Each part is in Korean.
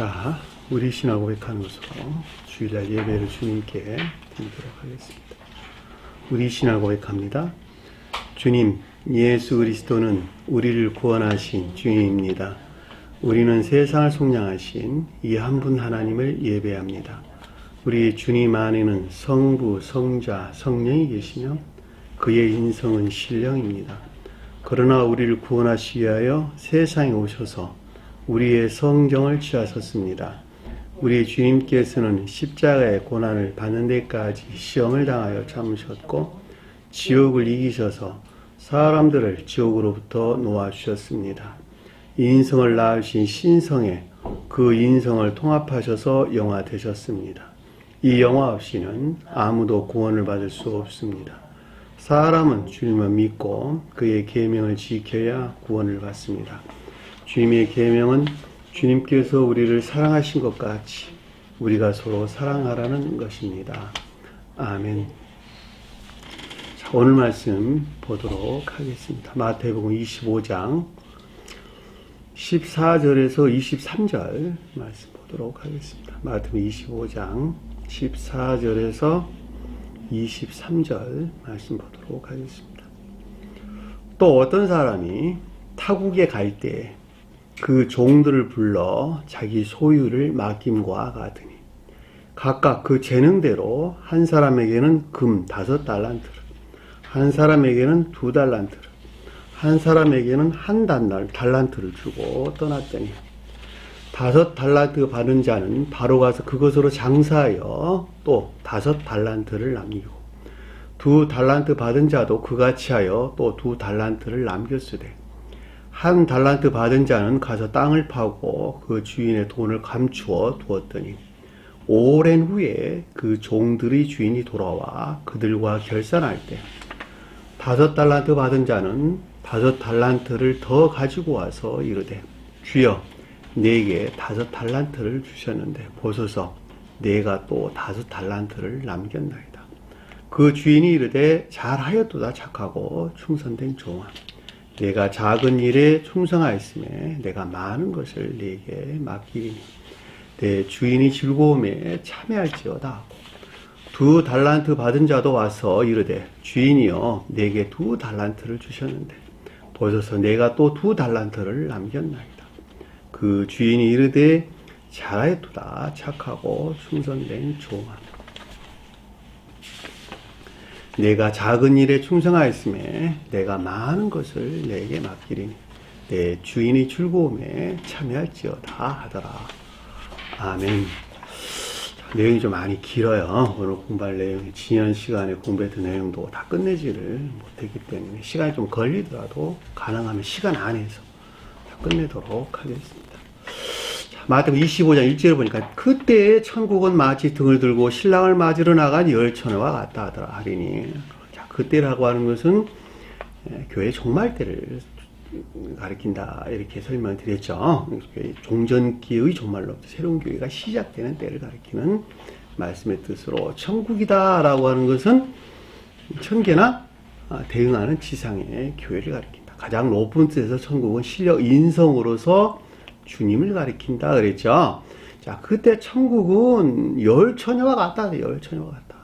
자, 우리 신앙 고백하는 것으로 주일날 예배를 주님께 드리도록 하겠습니다. 우리 신앙 고백합니다. 주님, 예수 그리스도는 우리를 구원하신 주님입니다. 우리는 세상을 속량하신 이 한 분 하나님을 예배합니다. 우리 주님 안에는 성부, 성자, 성령이 계시며 그의 인성은 신령입니다. 그러나 우리를 구원하시기 위하여 세상에 오셔서 우리의 성정을 취하셨습니다. 우리 주님께서는 십자가의 고난을 받는 데까지 시험을 당하여 참으셨고 지옥을 이기셔서 사람들을 지옥으로부터 놓아주셨습니다. 인성을 낳으신 신성에 그 인성을 통합하셔서 영화 되셨습니다. 이 영화 없이는 아무도 구원을 받을 수 없습니다. 사람은 주님을 믿고 그의 계명을 지켜야 구원을 받습니다. 주님의 계명은 주님께서 우리를 사랑하신 것 같이 우리가 서로 사랑하라는 것입니다. 아멘. 자, 오늘 말씀 보도록 하겠습니다. 마태복음 25장 14절에서 23절 말씀 보도록 하겠습니다. 마태복음 25장 14절에서 23절 말씀 보도록 하겠습니다. 또 어떤 사람이 타국에 갈 때 그 종들을 불러 자기 소유를 맡김과 같으니 각각 그 재능대로 한 사람에게는 금 5달란트를, 한 사람에게는 2달란트를, 한 사람에게는 1달란트를 주고 떠났더니 5달란트 받은 자는 바로 가서 그것으로 장사하여 또 5달란트를 남기고 2달란트 받은 자도 그같이 하여 또 2달란트를 남겼으되 1달란트 받은 자는 가서 땅을 파고 그 주인의 돈을 감추어 두었더니 오랜 후에 그 종들의 주인이 돌아와 그들과 결산할 때 5달란트 받은 자는 5달란트를 더 가지고 와서 이르되 주여 내게 5달란트를 주셨는데 보소서 내가 또 5달란트를 남겼나이다. 그 주인이 이르되 잘하였도다 착하고 충성된 종아, 내가 작은 일에 충성하였음에 내가 많은 것을 네게 맡기리니 내 주인이 즐거움에 참여할지어다 하고 2달란트 받은 자도 와서 이르되 주인이여 내게 2달란트를 주셨는데 보소서 내가 또 2달란트를 남겼나이다. 그 주인이 이르되 잘하였도다 착하고 충성된 종아, 내가 작은 일에 충성하였음에 내가 많은 것을 내게 맡기리니 내 주인이 즐거움에 참여할지어다 하더라. 아멘. 내용이 좀 많이 길어요. 오늘 공부할 내용이 지난 시간에 공부했던 내용도 다 끝내지를 못했기 때문에 시간이 좀 걸리더라도 가능하면 시간 안에서 다 끝내도록 하겠습니다. 마태복음 25장 1절을 보니까 그때 천국은 마치 등을 들고 신랑을 맞으러 나간 열처녀와 같다 하더라 하리니, 자, 그때라고 하는 것은 교회 종말 때를 가리킨다 이렇게 설명을 드렸죠. 종전기의 종말로부터 새로운 교회가 시작되는 때를 가리키는 말씀의 뜻으로 천국이다 라고 하는 것은 천계나 대응하는 지상의 교회를 가리킨다. 가장 높은 뜻에서 천국은 실력 인성으로서 주님을 가리킨다 그랬죠. 자, 그때 천국은 열처녀와 같다. 열처녀와 같다.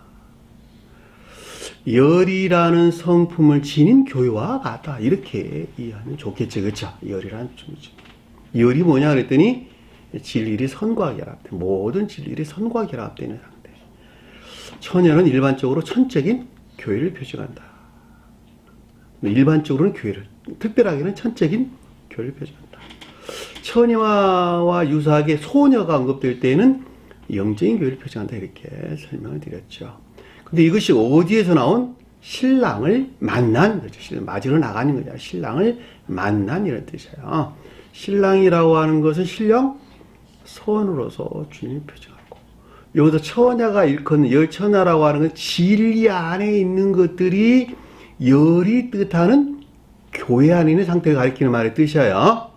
열이라는 성품을 지닌 교회와 같다. 이렇게 이해하면 좋겠죠. 그렇죠? 열이라는 춤이죠. 열이 뭐냐 그랬더니 진리의 선과 결합. 모든 진리의 선과 결합되는 상태. 처녀는 일반적으로 천적인 교회를 표시한다. 일반적으로는 교회를, 특별하게는 천적인 교회를 표시한다. 처녀와 유사하게 소녀가 언급될 때는 영적인 교회를 표시한다 이렇게 설명을 드렸죠. 근데 이것이 어디에서 나온 신랑을 만난 거죠. 신랑 맞으러 나가는 거죠. 신랑을 만난 이런 뜻이에요. 신랑이라고 하는 것은 신령 선으로서 주님을 표시하고, 여기서 처녀가 일컫는 열처녀라고 하는 건 진리 안에 있는 것들이 열이 뜻하는 교회 안에 있는 상태를 가리키는 말의 뜻이에요.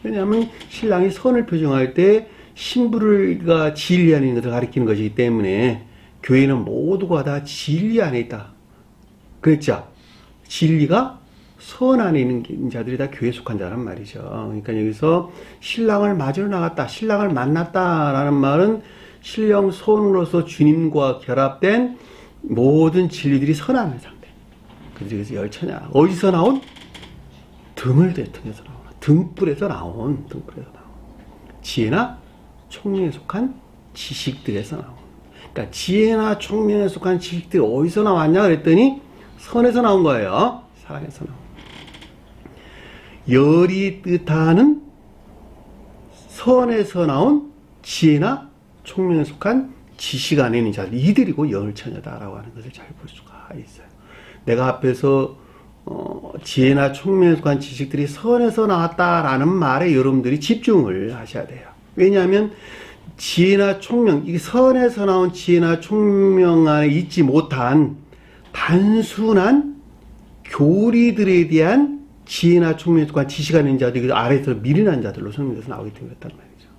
왜냐하면 신랑이 선을 표정할 때 신부가 진리 안에 있는 것을 가리키는 것이기 때문에 교회는 모두가 다 진리 안에 있다 그랬죠. 진리가 선 안에 있는 자들이 다 교회에 속한 자란 말이죠. 그러니까 여기서 신랑을 맞으러 나갔다, 신랑을 만났다라는 말은 신령 선으로서 주님과 결합된 모든 진리들이 선하는 상태. 그래서 열처냐. 어디서 나온? 등을 통해서 나온. 등불에서 나온. 지혜나 총명에 속한 지식들에서 나온. 그러니까 지혜나 총명에 속한 지식들이 어디서 나왔냐 그랬더니 선에서 나온 거예요. 사랑에서 나온. 열이 뜻하는 선에서 나온 지혜나 총명에 속한 지식 안에 있는 자들, 이들이고 열처녀다라고 하는 것을 잘 볼 수가 있어요. 내가 앞에서 지혜나 총명에 속한 지식들이 선에서 나왔다라는 말에 여러분들이 집중을 하셔야 돼요. 왜냐하면 지혜나 총명, 이 선에서 나온 지혜나 총명 안에 있지 못한 단순한 교리들에 대한 지혜나 총명에 속한 지식 안에 있는 자들이 아래에서 미련한 자들로 설명돼서 나오기 때문에 그랬단 말이죠.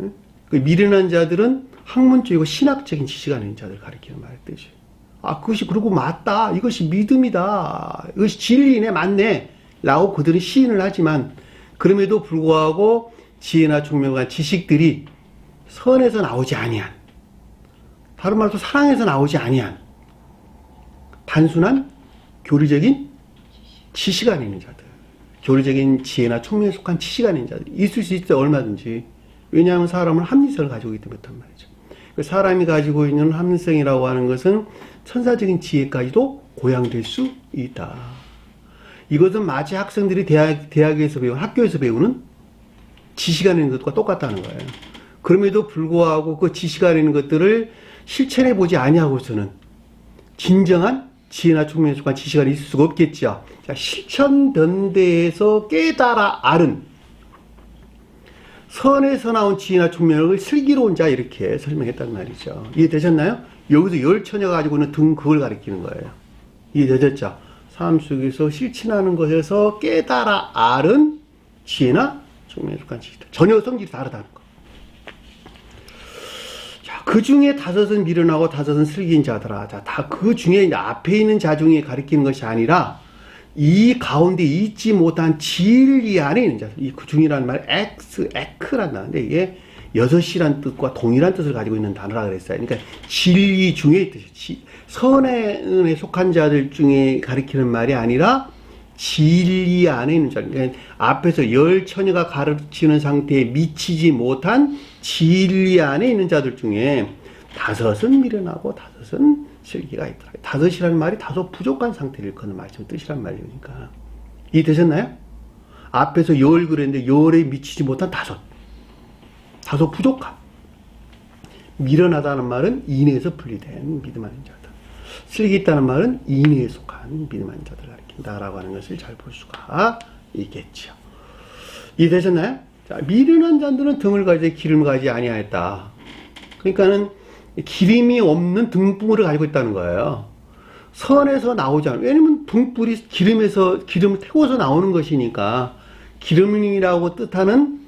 응? 그 미련한 자들은 학문적이고 신학적인 지식 안에 있는 자들을 가리키는 말의 뜻이에요. 아, 그것이 그러고 맞다. 이것이 믿음이다. 이것이 진리네, 맞네. 라고 그들은 시인을 하지만, 그럼에도 불구하고 지혜나 총명과 지식들이 선에서 나오지 아니한, 다른 말로 사랑에서 나오지 아니한, 단순한 교리적인 지식 안에 있는 자들, 교리적인 지혜나 총명에 속한 지식 안에 있는 자들, 있을 수 있어요, 얼마든지. 왜냐하면 사람은 합리성을 가지고 있기 때문에 그렇단 말이죠. 사람이 가지고 있는 합리성이라고 하는 것은 천사적인 지혜까지도 고양될 수 있다. 이것은 마치 학생들이 대학에서 배우는, 학교에서 배우는 지식 안에 있는 것과 똑같다는 거예요. 그럼에도 불구하고 그 지식 안에 있는 것들을 실천해 보지 아니하고서는 진정한 지혜나 총명에 속한 지식 안에 있을 수가 없겠죠. 자, 실천된 데에서 깨달아 알은 선에서 나온 지혜나 총명을 슬기로운 자, 이렇게 설명했단 말이죠. 이해되셨나요? 여기서 열처녀가 가지고 있는 등, 그걸 가리키는 거예요. 이해되셨죠? 삶 속에서 실천하는 것에서 깨달아 알은 지혜나 총명에 속한 지식들. 전혀 성질이 다르다는 거. 자, 그 중에 다섯은 미련하고 다섯은 슬기인 자더라. 자, 다 그 중에 앞에 있는 자 중에 가리키는 것이 아니라 이 가운데 있지 못한 진리 안에 있는 자들. 이 그 중이라는 말, 에크란 단어인데 이게 여섯이란 뜻과 동일한 뜻을 가지고 있는 단어라 그랬어요. 그러니까 진리 중에 뜻이 선에 속한 자들 중에 가리키는 말이 아니라 진리 안에 있는 자들. 그러니까 앞에서 열 처녀가 가르치는 상태에 미치지 못한 진리 안에 있는 자들 중에 다섯은 미련하고 다섯은 슬기가 있더라. 다섯이라는 말이 다소 부족한 상태를 일컫는 말씀 뜻이란 말이니까. 이해되셨나요? 앞에서 열 그랬는데 열에 미치지 못한 다섯. 다소 부족함. 미련하다는 말은 인내에서 분리된 믿음 아닌 자들. 슬기 있다는 말은 인내에 속한 믿음 아닌 자들을 가리킨다라고 하는 것을 잘 볼 수가 있겠죠. 이해되셨나요? 자, 미련한 자들은 등을 가지되 기름을 가지지 아니하였다. 그러니까는 기름이 없는 등불을 가지고 있다는 거예요. 선에서 나오지 않아요. 왜냐면 등불이 기름을 태워서 나오는 것이니까 기름이라고 뜻하는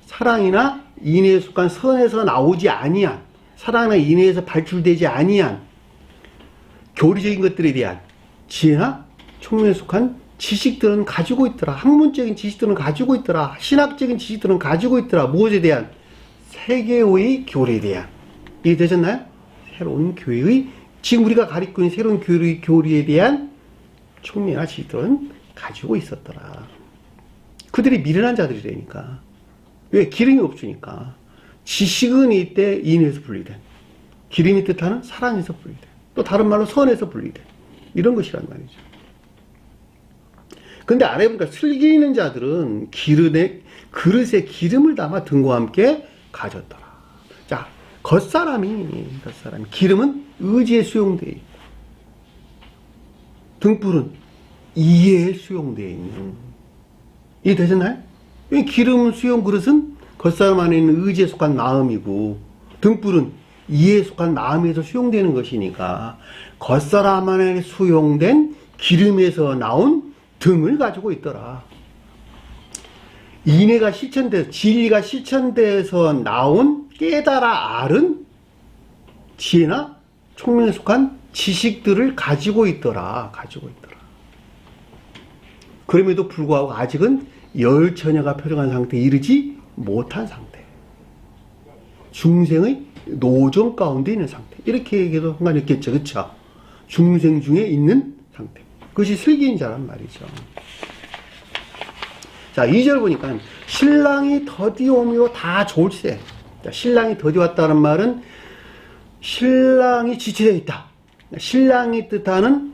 사랑이나 인애에 속한 선에서 나오지 아니한, 사랑이나 인애에서 발출되지 아니한 교리적인 것들에 대한 지혜나 총명에 속한 지식들은 가지고 있더라. 학문적인 지식들은 가지고 있더라. 신학적인 지식들은 가지고 있더라. 무엇에 대한? 세계의 교리에 대한. 이해되셨나요? 새로운 교회의, 지금 우리가 가리키고 있는 새로운 교리에 대한 총명이나 지식들은 가지고 있었더라. 그들이 미련한 자들이라니까. 왜? 기름이 없으니까. 지식은 이때 인에서 분리된, 기름이 뜻하는 사랑에서 분리된, 또 다른 말로 선에서 분리된, 이런 것이란 말이죠. 근데 아래 보니까 슬기 있는 자들은 그릇에 기름을 담아 등과 함께 가졌더라. 자, 겉사람이 기름은 의지에 수용되어 있고, 등불은 이해에 수용되어 있는. 이해되셨나요? 기름 수용 그릇은 겉사람 안에 있는 의지에 속한 마음이고, 등불은 이해에 속한 마음에서 수용되는 것이니까 겉사람 안에 수용된 기름에서 나온 등을 가지고 있더라. 인애가 실천돼서, 진리가 실천돼서 나온 깨달아 알은 지혜나 총명에 속한 지식들을 가지고 있더라. 그럼에도 불구하고 아직은 열처녀가 표정한 상태에 이르지 못한 상태. 중생의 노정 가운데 있는 상태. 이렇게 얘기해도 상관이 없겠죠. 그쵸? 중생 중에 있는 상태. 그것이 슬기인자란 말이죠. 자, 2절 보니까 신랑이 더디 오며 다 좋을세. 자, 신랑이 더디 왔다는 말은 신랑이 지체되어 있다. 신랑이 뜻하는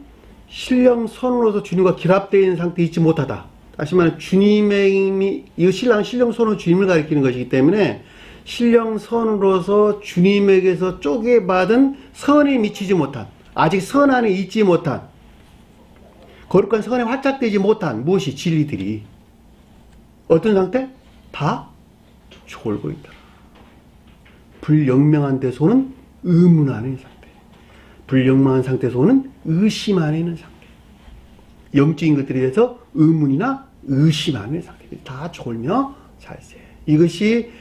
신령 선으로서 주님과 결합되어 있는 상태에 있지 못하다. 다시 말하면 주님의 이 신랑은 신령 선으로 주님을 가리키는 것이기 때문에 신령 선으로서 주님에게서 쪼개받은 선에 미치지 못한, 아직 선 안에 있지 못한, 거룩한 선에 활착되지 못한 무엇이 진리들이 어떤 상태? 다 졸고 있다. 불영명한 데서는 의문 안에 있는 상태. 불영명한 상태에서는 의심 안에 있는 상태. 영적인 것들에 대해서 의문이나 의심 안에 있는 상태. 다 졸며 살세. 이것이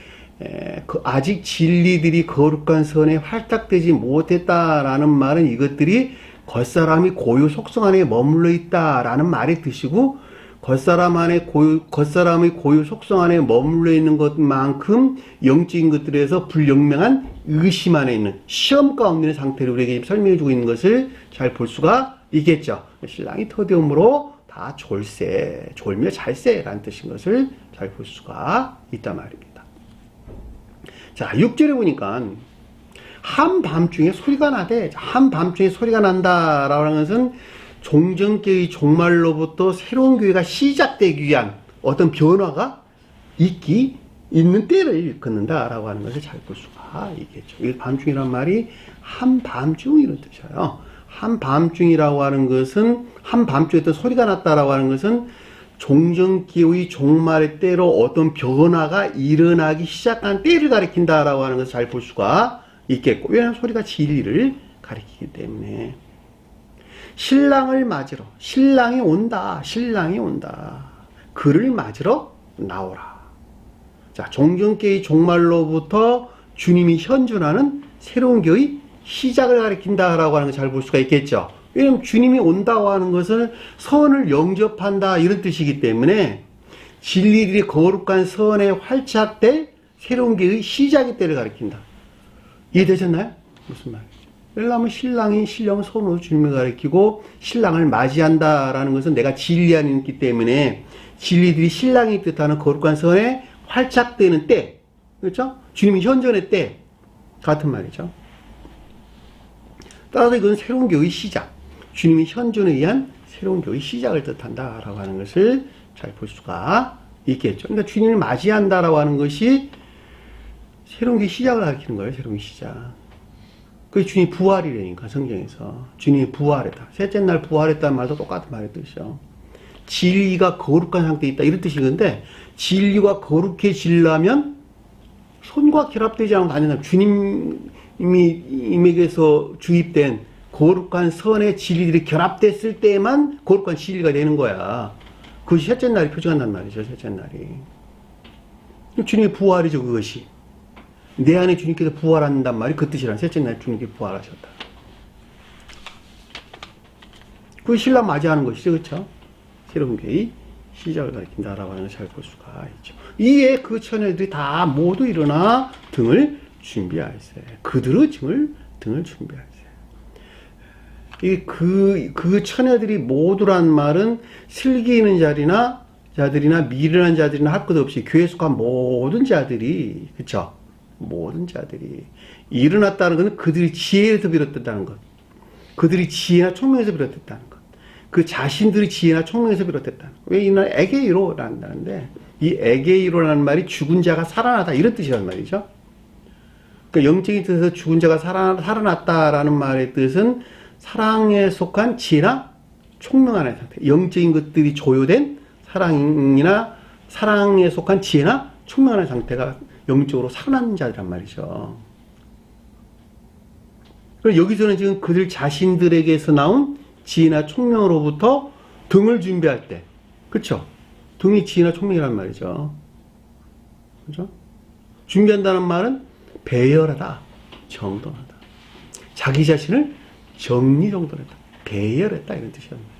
아직 진리들이 거룩한 선에 활착되지 못했다라는 말은 이것들이 겉사람이 고유 속성 안에 머물러 있다라는 말의 뜻이고, 겉사람의 고유 속성 안에 머물러 있는 것만큼 영적인 것들에서 불영명한 의심 안에 있는 시험 가운데 있는 상태를 우리에게 설명해 주고 있는 것을 잘 볼 수가 있겠죠. 신랑이 터디움으로 다 졸세, 졸며 잘세 라는 뜻인 것을 잘 볼 수가 있단 말입니다. 자, 6절에 보니까 한밤중에 소리가 나대. 한밤중에 소리가 난다라고 하는 것은 종전교의 종말로부터 새로운 교회가 시작되기 위한 어떤 변화가 있는 때를 일컫는다라고 하는 것을 잘 볼 수가 있겠죠. 이 밤중이란 말이 한밤중 이런 뜻이에요. 한밤중이라고 하는 것은, 한밤중에 어떤 소리가 났다라고 하는 것은 종전기의 종말의 때로 어떤 변화가 일어나기 시작한 때를 가리킨다라고 하는 것을 잘 볼 수가 있겠고, 왜냐하면 소리가 진리를 가리키기 때문에. 신랑을 맞으러, 신랑이 온다, 신랑이 온다. 그를 맞으러 나오라. 자, 종전교의 종말로부터 주님이 현존하는 새로운 교의 시작을 가리킨다라고 하는 걸 잘 볼 수가 있겠죠. 왜냐하면 주님이 온다고 하는 것은 선을 영접한다 이런 뜻이기 때문에 진리들이 거룩한 선에 활착될 새로운 교의 시작의 때를 가리킨다. 이해되셨나요? 무슨 말이죠? 왜냐하면 신랑이 신령 선으로 주님을 가리키고 신랑을 맞이한다라는 것은 내가 진리 안에 있기 때문에 진리들이 신랑이 뜻하는 거룩한 선에 활착되는 때, 그렇죠? 주님이 현존의 때 같은 말이죠. 따라서 이건 새로운 교의 시작, 주님이 현존에 의한 새로운 교의 시작을 뜻한다라고 하는 것을 잘 볼 수가 있겠죠. 그러니까 주님을 맞이한다라고 하는 것이 새로운 교의 시작을 가리키는 거예요. 새로운 시작. 그게 주님이 부활이라니까, 성경에서. 주님이 부활했다. 셋째 날 부활했다는 말도 똑같은 말의 뜻이죠. 진리가 거룩한 상태에 있다. 이런 뜻이건데, 진리가 거룩해지려면 손과 결합되지 않으면 안 된다. 주님에게서 주입된 거룩한 선의 진리들이 결합됐을 때만 거룩한 진리가 되는 거야. 그것이 셋째 날이 표정한단 말이죠. 셋째 날이. 주님의 부활이죠, 그것이. 내 안에 주님께서 부활한단 말이 그 뜻이란, 셋째 날 주님께 부활하셨다. 그 신랑 맞이하는 것이죠, 그렇죠? 새로운 교회의 시작을 가리킨다라고 하는 것을 잘 볼 수가 있죠. 이에 그 처녀들이 다 모두 일어나 등을 준비하였어요. 그들의 등을 준비하였어요. 그 처녀들이 모두란 말은 슬기 있는 자들이나 미련한 자들이나 할 것 없이 교회에 속한 모든 자들이, 그쵸? 모든 자들이 일어났다는 것은 그들이 지혜에서 비롯됐다는 것, 그들이 지혜나 총명에서 비롯됐다는 것, 그 자신들의 지혜나 총명에서 비롯됐다는 것. 왜 이날 에게이로란다는데, 이 에게이로라는 말이 죽은 자가 살아나다 이런 뜻이란 말이죠. 그러니까 영적인 뜻에서 죽은 자가 살아났다라는 말의 뜻은 사랑에 속한 지혜나 총명한 상태, 영적인 것들이 조효된 사랑이나 사랑에 속한 지혜나 총명한 상태가 영적으로 살아난 자들란 말이죠. 그래서 여기서는 지금 그들 자신들에게서 나온 지혜나 총명으로부터 등을 준비할 때, 그렇죠? 등이 지혜나 총명이란 말이죠. 그렇죠? 준비한다는 말은 배열하다, 정돈하다. 자기 자신을 정리정돈했다, 배열했다 이런 뜻이란 말이죠.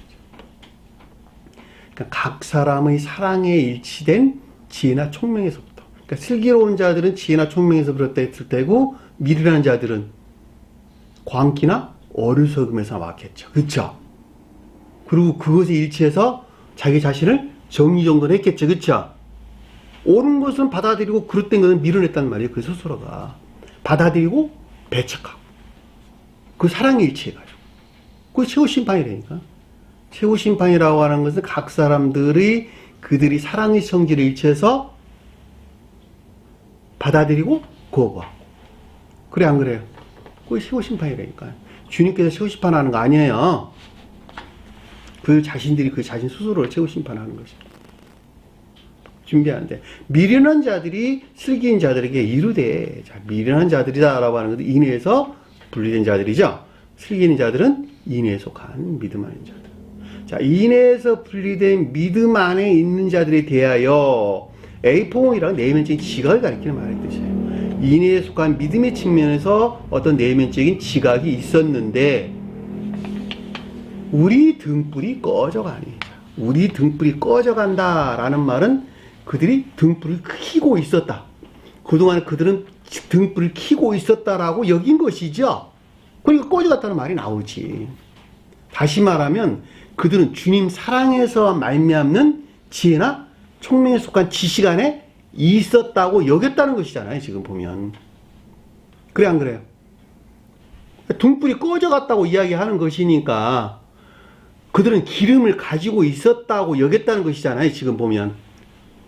그러니까 각 사람의 사랑에 일치된 지혜나 총명에서부터. 그러니까 슬기로운 자들은 지혜나 총명에서 비롯됐을 때고, 미련한 자들은 광기나 어리석음에서 왔겠죠. 그렇죠? 그리고 그것에 일치해서 자기 자신을 정리정돈했겠죠. 그렇죠? 옳은 것은 받아들이고 그릇된 것은 밀어냈단 말이에요. 그 스스로가 받아들이고 배척하고 그 사랑에 일치해가지고 그게 최후 심판이라니까. 최후 심판이라고 하는 것은 각 사람들이 그들이 사랑의 성질에 일치해서 받아들이고 거부하고. 그래 안 그래요? 그게 최후 심판이라니까. 주님께서 최후 심판하는 거 아니에요. 그 자신들이 그 자신 스스로를 최후 심판하는 것입니다. 준비하는데, 미련한 자들이 슬기인 자들에게 이르되, 자, 미련한 자들이다라고 하는 것은 인애에서 분리된 자들이죠. 슬기인 자들은 인애에 속한 믿음 아닌 자들. 자, 인애에서 분리된 믿음 안에 있는 자들에 대하여 에이포이랑 내면적인 지각을 가리키는 말의 뜻이에요. 인애에 속한 믿음의 측면에서 어떤 내면적인 지각이 있었는데, 우리 등불이 꺼져가니, 우리 등불이 꺼져간다라는 말은 그들이 등불을 켜고 있었다. 그동안 그들은 등불을 켜고 있었다라고 여긴 것이죠. 그러니까 꺼져갔다는 말이 나오지. 다시 말하면 그들은 주님 사랑에서 말미암는 지혜나 총명에 속한 지식 안에 있었다고 여겼다는 것이잖아요. 지금 보면. 그래 안 그래요? 등불이 꺼져갔다고 이야기하는 것이니까 그들은 기름을 가지고 있었다고 여겼다는 것이잖아요. 지금 보면.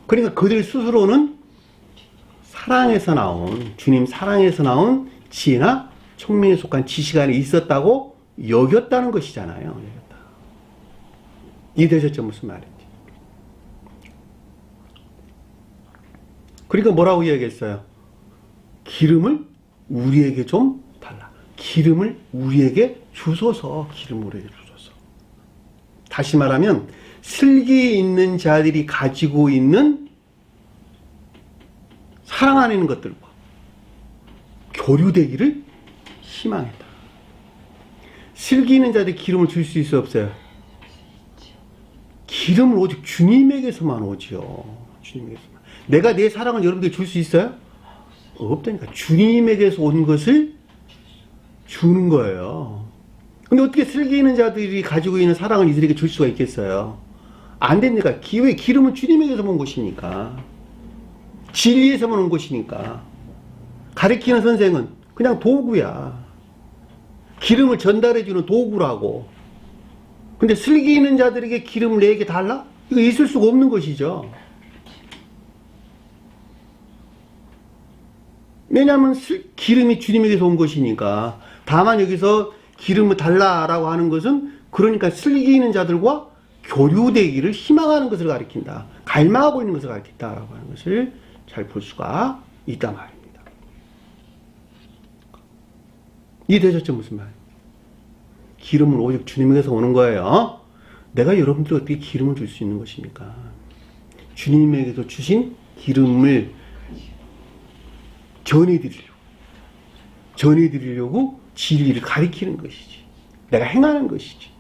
그러니까 그들 스스로는 사랑에서 나온, 주님 사랑에서 나온 지혜나 총명에 속한 지식 안에 있었다고 여겼다는 것이잖아요. 여겼다. 이해되셨죠? 무슨 말인지. 그러니까 뭐라고 이야기했어요? 기름을 우리에게 좀 달라. 기름을 우리에게 주소서. 기름을 우리에게 주소서. 다시 말하면 슬기 있는 자들이 가지고 있는 사랑 안에 있는 것들과 교류되기를 희망했다. 슬기 있는 자들이 기름을 줄 수 있어 없어요? 기름은 오직 주님에게서만 오지요. 주님에게서만. 내가 내 사랑을 여러분들에게 줄 수 있어요? 없다니까. 주님에게서 온 것을 주는 거예요. 근데 어떻게 슬기 있는 자들이 가지고 있는 사랑을 이들에게 줄 수가 있겠어요? 안 됩니까? 기름은 주님에게서 온 것이니까. 진리에서만 온 것이니까. 가르치는 선생은 그냥 도구야. 기름을 전달해주는 도구라고. 근데 슬기 있는 자들에게 기름을 내게 달라? 이거 있을 수가 없는 것이죠. 왜냐하면 기름이 주님에게서 온 것이니까. 다만 여기서 기름을 달라라고 하는 것은 그러니까 슬기 있는 자들과 교류되기를 희망하는 것을 가리킨다. 갈망하고 있는 것을 가리킨다라고 하는 것을 잘 볼 수가 있단 말입니다. 이해되셨죠? 무슨 말? 기름은 오직 주님에게서 오는 거예요. 내가 여러분들 어떻게 기름을 줄 수 있는 것입니까? 주님에게서 주신 기름을 전해드리려고 진리를 가리키는 것이지. 내가 행하는 것이지.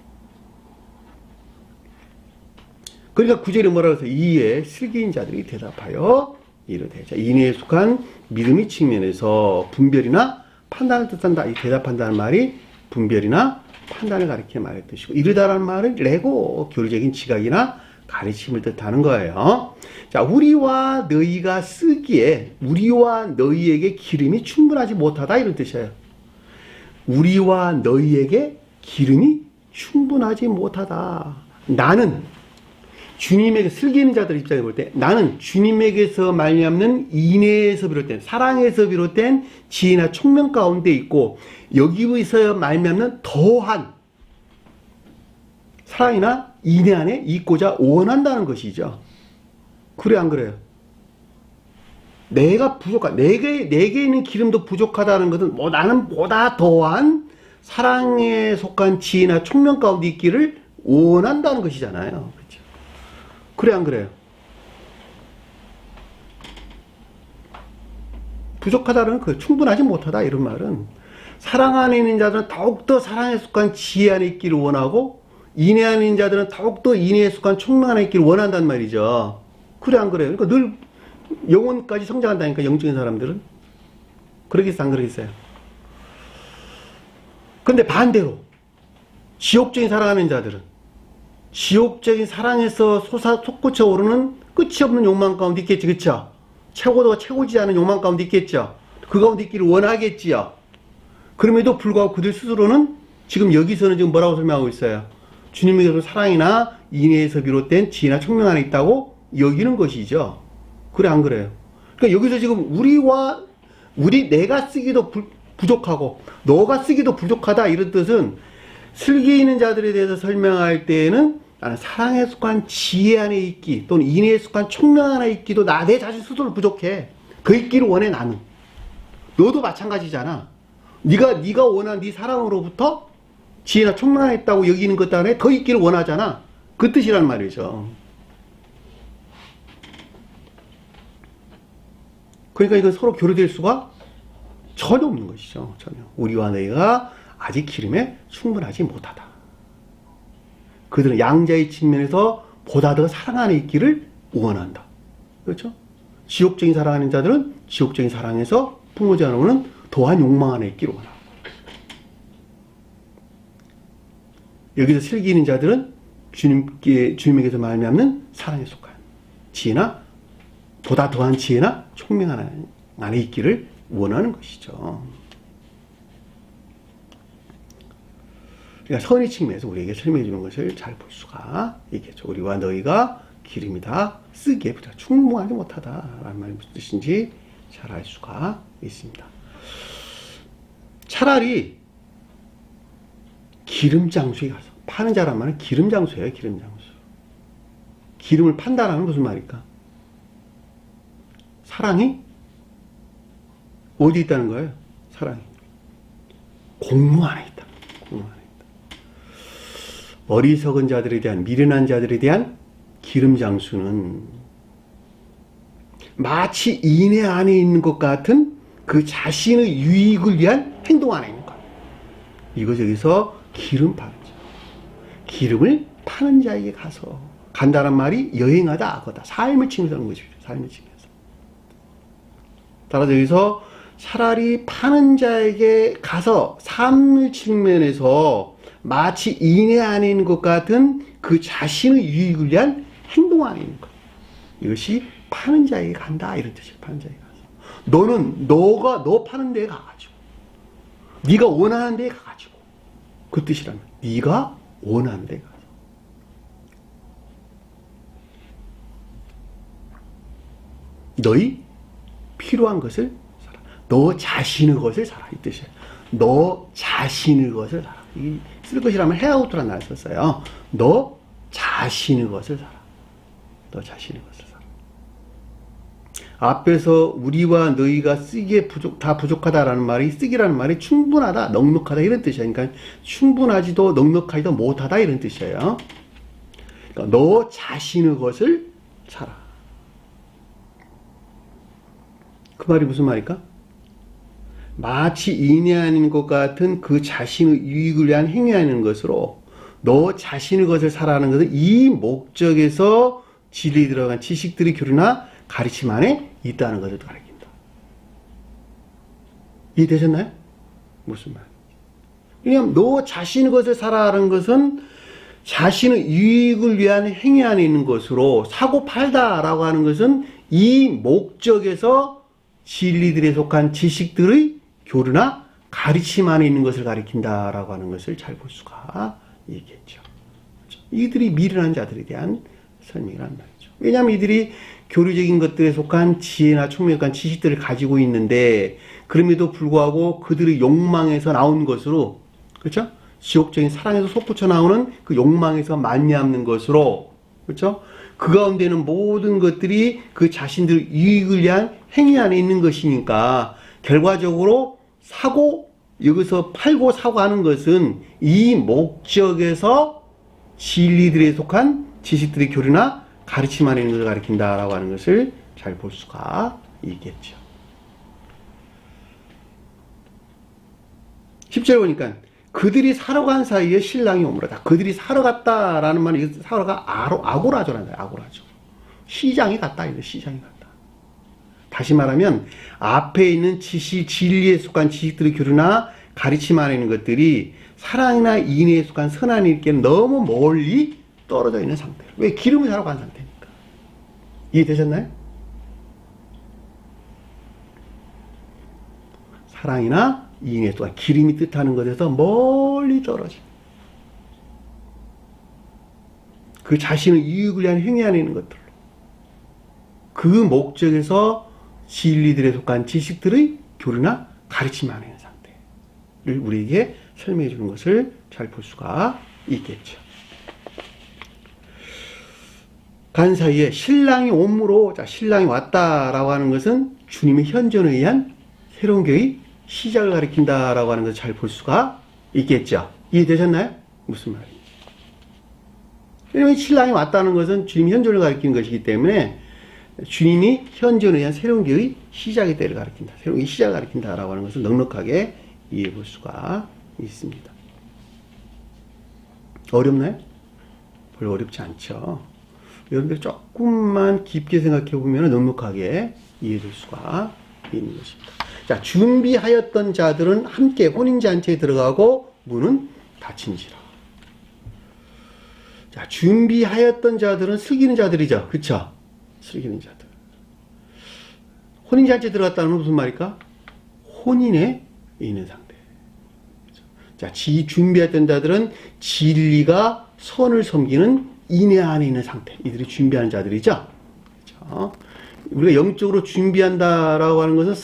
그러니까 구절에 뭐라고 해서 이에 슬기인 자들이 대답하여 이르되. 인애에 속한 믿음의 측면에서 분별이나 판단을 뜻한다. 이 대답한다는 말이 분별이나 판단을 가리키는 말의 뜻이고, 이르다라는 말은 레고 교리적인 지각이나 가르침을 뜻하는 거예요. 자, 우리와 너희가 쓰기에 우리와 너희에게 기름이 충분하지 못하다 이런 뜻이에요. 우리와 너희에게 기름이 충분하지 못하다. 나는 주님에게 슬기 있는 자들 입장에 볼 때 나는 주님에게서 말미암는 인애에서 비롯된 사랑에서 비롯된 지혜나 총명 가운데 있고 여기에서 말미암는 더한 사랑이나 인애 안에 있고자 원한다는 것이죠. 그래 안 그래요? 내가 부족한 내게 있는 기름도 부족하다는 것은 나는 보다 더한 사랑에 속한 지혜나 총명 가운데 있기를 원한다는 것이잖아요. 그렇죠? 그래 안 그래요? 부족하다는 그 충분하지 못하다 이런 말은 사랑 안에 있는 자들은 더욱더 사랑에 속한 지혜 안에 있기를 원하고 인내하는 자들은 더욱더 인내에 속한 총명한 있기를 원한단 말이죠. 그래 안 그래요? 그러니까 늘 영혼까지 성장한다니까, 영적인 사람들은. 그러겠어 안 그러겠어요? 근데 반대로 지옥적인 사랑하는 자들은 지옥적인 사랑에서 솟구쳐 오르는 끝이 없는 욕망 가운데 있겠지, 그쵸? 최고도가 최고지 않은 욕망 가운데 있겠죠? 그 가운데 있기를 원하겠지요? 그럼에도 불구하고 그들 스스로는 지금 여기서는 지금 뭐라고 설명하고 있어요? 주님에게서 사랑이나 인애에서 비롯된 지혜나 총명 안에 있다고 여기는 것이죠. 그래 안 그래요? 그러니까 여기서 지금 내가 쓰기도 부족하고 너가 쓰기도 부족하다 이런 뜻은 슬기 있는 자들에 대해서 설명할 때에는 나는 사랑에 속한 지혜 안에 있기 또는 인애에 속한 총명 안에 있기도 내 자신 스스로 부족해. 그 있기를 원해 나는. 너도 마찬가지잖아. 네가 원한 네 사랑으로부터 지혜나 총명 안에 있다고 여기는 것 때문에 더 있기를 원하잖아. 그 뜻이란 말이죠. 그러니까 이건 서로 교류될 수가 전혀 없는 것이죠. 전혀. 우리와 너희가 아직 기름에 충분하지 못하다. 그들은 양자의 측면에서 보다 더 사랑 안에 있기를 원한다. 그렇죠? 지옥적인 사랑하는 자들은 지옥적인 사랑에서 품어지 않으면 더한 욕망 안에 있기를 원하고, 여기서 슬기 있는 자들은 주님에게서 말미암는 사랑에 속한 지혜나 보다 더한 지혜나 총명 안에 있기를 원하는 것이죠. 그러니까 선의 측면에서 우리에게 설명해 주는 것을 잘 볼 수가 있겠죠. 우리와 너희가 기름이다 쓰기에 충분하지 못하다라는 말이 무슨 뜻인지 잘 알 수가 있습니다. 차라리 기름 장수에 가서, 파는 자란 말은 기름 장수예요. 기름 장수. 기름을 판다라는 무슨 말일까? 사랑이 어디 있다는 거예요? 사랑이 공무 안에 있다. 공무 안에 있다. 어리석은 자들에 대한, 미련한 자들에 대한 기름 장수는 마치 인애 안에 있는 것 같은 그 자신의 유익을 위한 행동 안에 있는 거예요. 이것이 여기서 기름 파는 자, 기름을 파는 자에게 가서, 간다는 말이 여행하다, 악하다, 삶을 치면서 하는 것이죠. 삶을 치면서. 따라서 여기서 차라리 파는 자에게 가서 삶의 측면에서 마치 인애 안에 있는 것 같은 그 자신의 유익을 위한 행동 안에 있는 것. 이것이 파는 자에게 간다, 이런 뜻이에요. 파는 자에게 가서. 너 파는 데에 가가지고, 네가 원하는 데에 가가지고, 그 뜻이라면 네가 원하는 데에 가서 너희 필요한 것을 사라. 너 자신의 것을 사라, 이 뜻이에요. 너 자신의 것을 사라. 쓸 것이라면 해아우트라는 말을 썼어요. 너 자신의 것을 사라. 너 자신의 것을 사라. 앞에서 우리와 너희가 쓰기에 다 부족하다라는 말이, 쓰기라는 말이 충분하다, 넉넉하다 이런 뜻이에요. 그러니까 충분하지도 넉넉하지도 못하다 이런 뜻이에요. 그러니까 너 자신의 것을 사라. 그 말이 무슨 말일까? 마치 인애 아닌 것 같은 그 자신의 유익을 위한 행위하는 것으로 너 자신의 것을 사라는 것은 이 목적에서 진리에 들어간 지식들의 교류나 가르침 안에 있다는 것을 가리킨다. 이해되셨나요? 무슨 말? 그냥 너 자신의 것을 사라는 것은 자신의 유익을 위한 행위 안에 있는 것으로, 사고 팔다라고 하는 것은 이 목적에서 진리들에 속한 지식들의 교류나 가르침 안에 있는 것을 가리킨다라고 하는 것을 잘 볼 수가 있겠죠. 이들이 미련한 자들에 대한 설명이란 말이죠. 왜냐하면 이들이 교류적인 것들에 속한 지혜나 총명한 지식들을 가지고 있는데, 그럼에도 불구하고 그들의 욕망에서 나온 것으로, 그렇죠? 지옥적인 사랑에서 솟구쳐 나오는 그 욕망에서 말미암는 것으로, 그렇죠? 그 가운데는 모든 것들이 그 자신들 유익을 위한 행위 안에 있는 것이니까, 결과적으로 여기서 팔고 사고 하는 것은 이 목적에서 진리들에 속한 지식들의 교류나 가르침 안에 있는 것을 가리킨다라고 하는 것을 잘 볼 수가 있겠죠. 10절 보니까 그들이 사러 간 사이에 신랑이 오므로다. 그들이 사러 갔다라는 말은 사러가 아고라조라는 거예요. 아고라조. 시장에 갔다. 이거 시장에 갔다. 다시 말하면 앞에 있는 지식, 진리에 속한 지식들의 교류나 가르침 안에 있는 것들이 사랑이나 인애에 속한 선한 일께 너무 멀리 떨어져 있는 상태예요. 왜? 기름을 사러 간 상태니까. 이해되셨나요? 사랑이나 인애 또한 기름이 뜻하는 것에서 멀리 떨어진 그 자신을 이익을 위한 행위 안에 있는 것들로 그 목적에서 진리들에 속한 지식들의 교류나 가르침 안에 있는 상태를 우리에게 설명해 주는 것을 잘 볼 수가 있겠죠. 간 사이에 신랑이 옴으로, 자, 신랑이 왔다라고 하는 것은 주님의 현존에 의한 새로운 교회의 시작을 가리킨다라고 하는 것을 잘 볼 수가 있겠죠. 이해되셨나요? 무슨 말이에요? 왜냐하면 신랑이 왔다는 것은 주님 현존을 가리키는 것이기 때문에 주님이 현존에 의한 새로운 교회의 시작의 때를 가리킨다. 새로운 시작을 가리킨다라고 하는 것을 넉넉하게 이해해 볼 수가 있습니다. 어렵나요? 별로 어렵지 않죠. 여러분들 조금만 깊게 생각해 보면 넉넉하게 이해될 수가 있는 것입니다. 자, 준비하였던 자들은 함께 혼인잔치에 들어가고 문은 닫힌지라. 자, 준비하였던 자들은 슬기는 자들이죠. 그쵸? 슬기는 자들. 혼인잔치에 들어갔다는 건 무슨 말일까? 혼인에 있는 상태. 자, 준비했던 자들은 진리가 선을 섬기는 인애 안에 있는 상태. 이들이 준비하는 자들이죠. 그렇죠? 우리가 영적으로 준비한다라고 하는 것은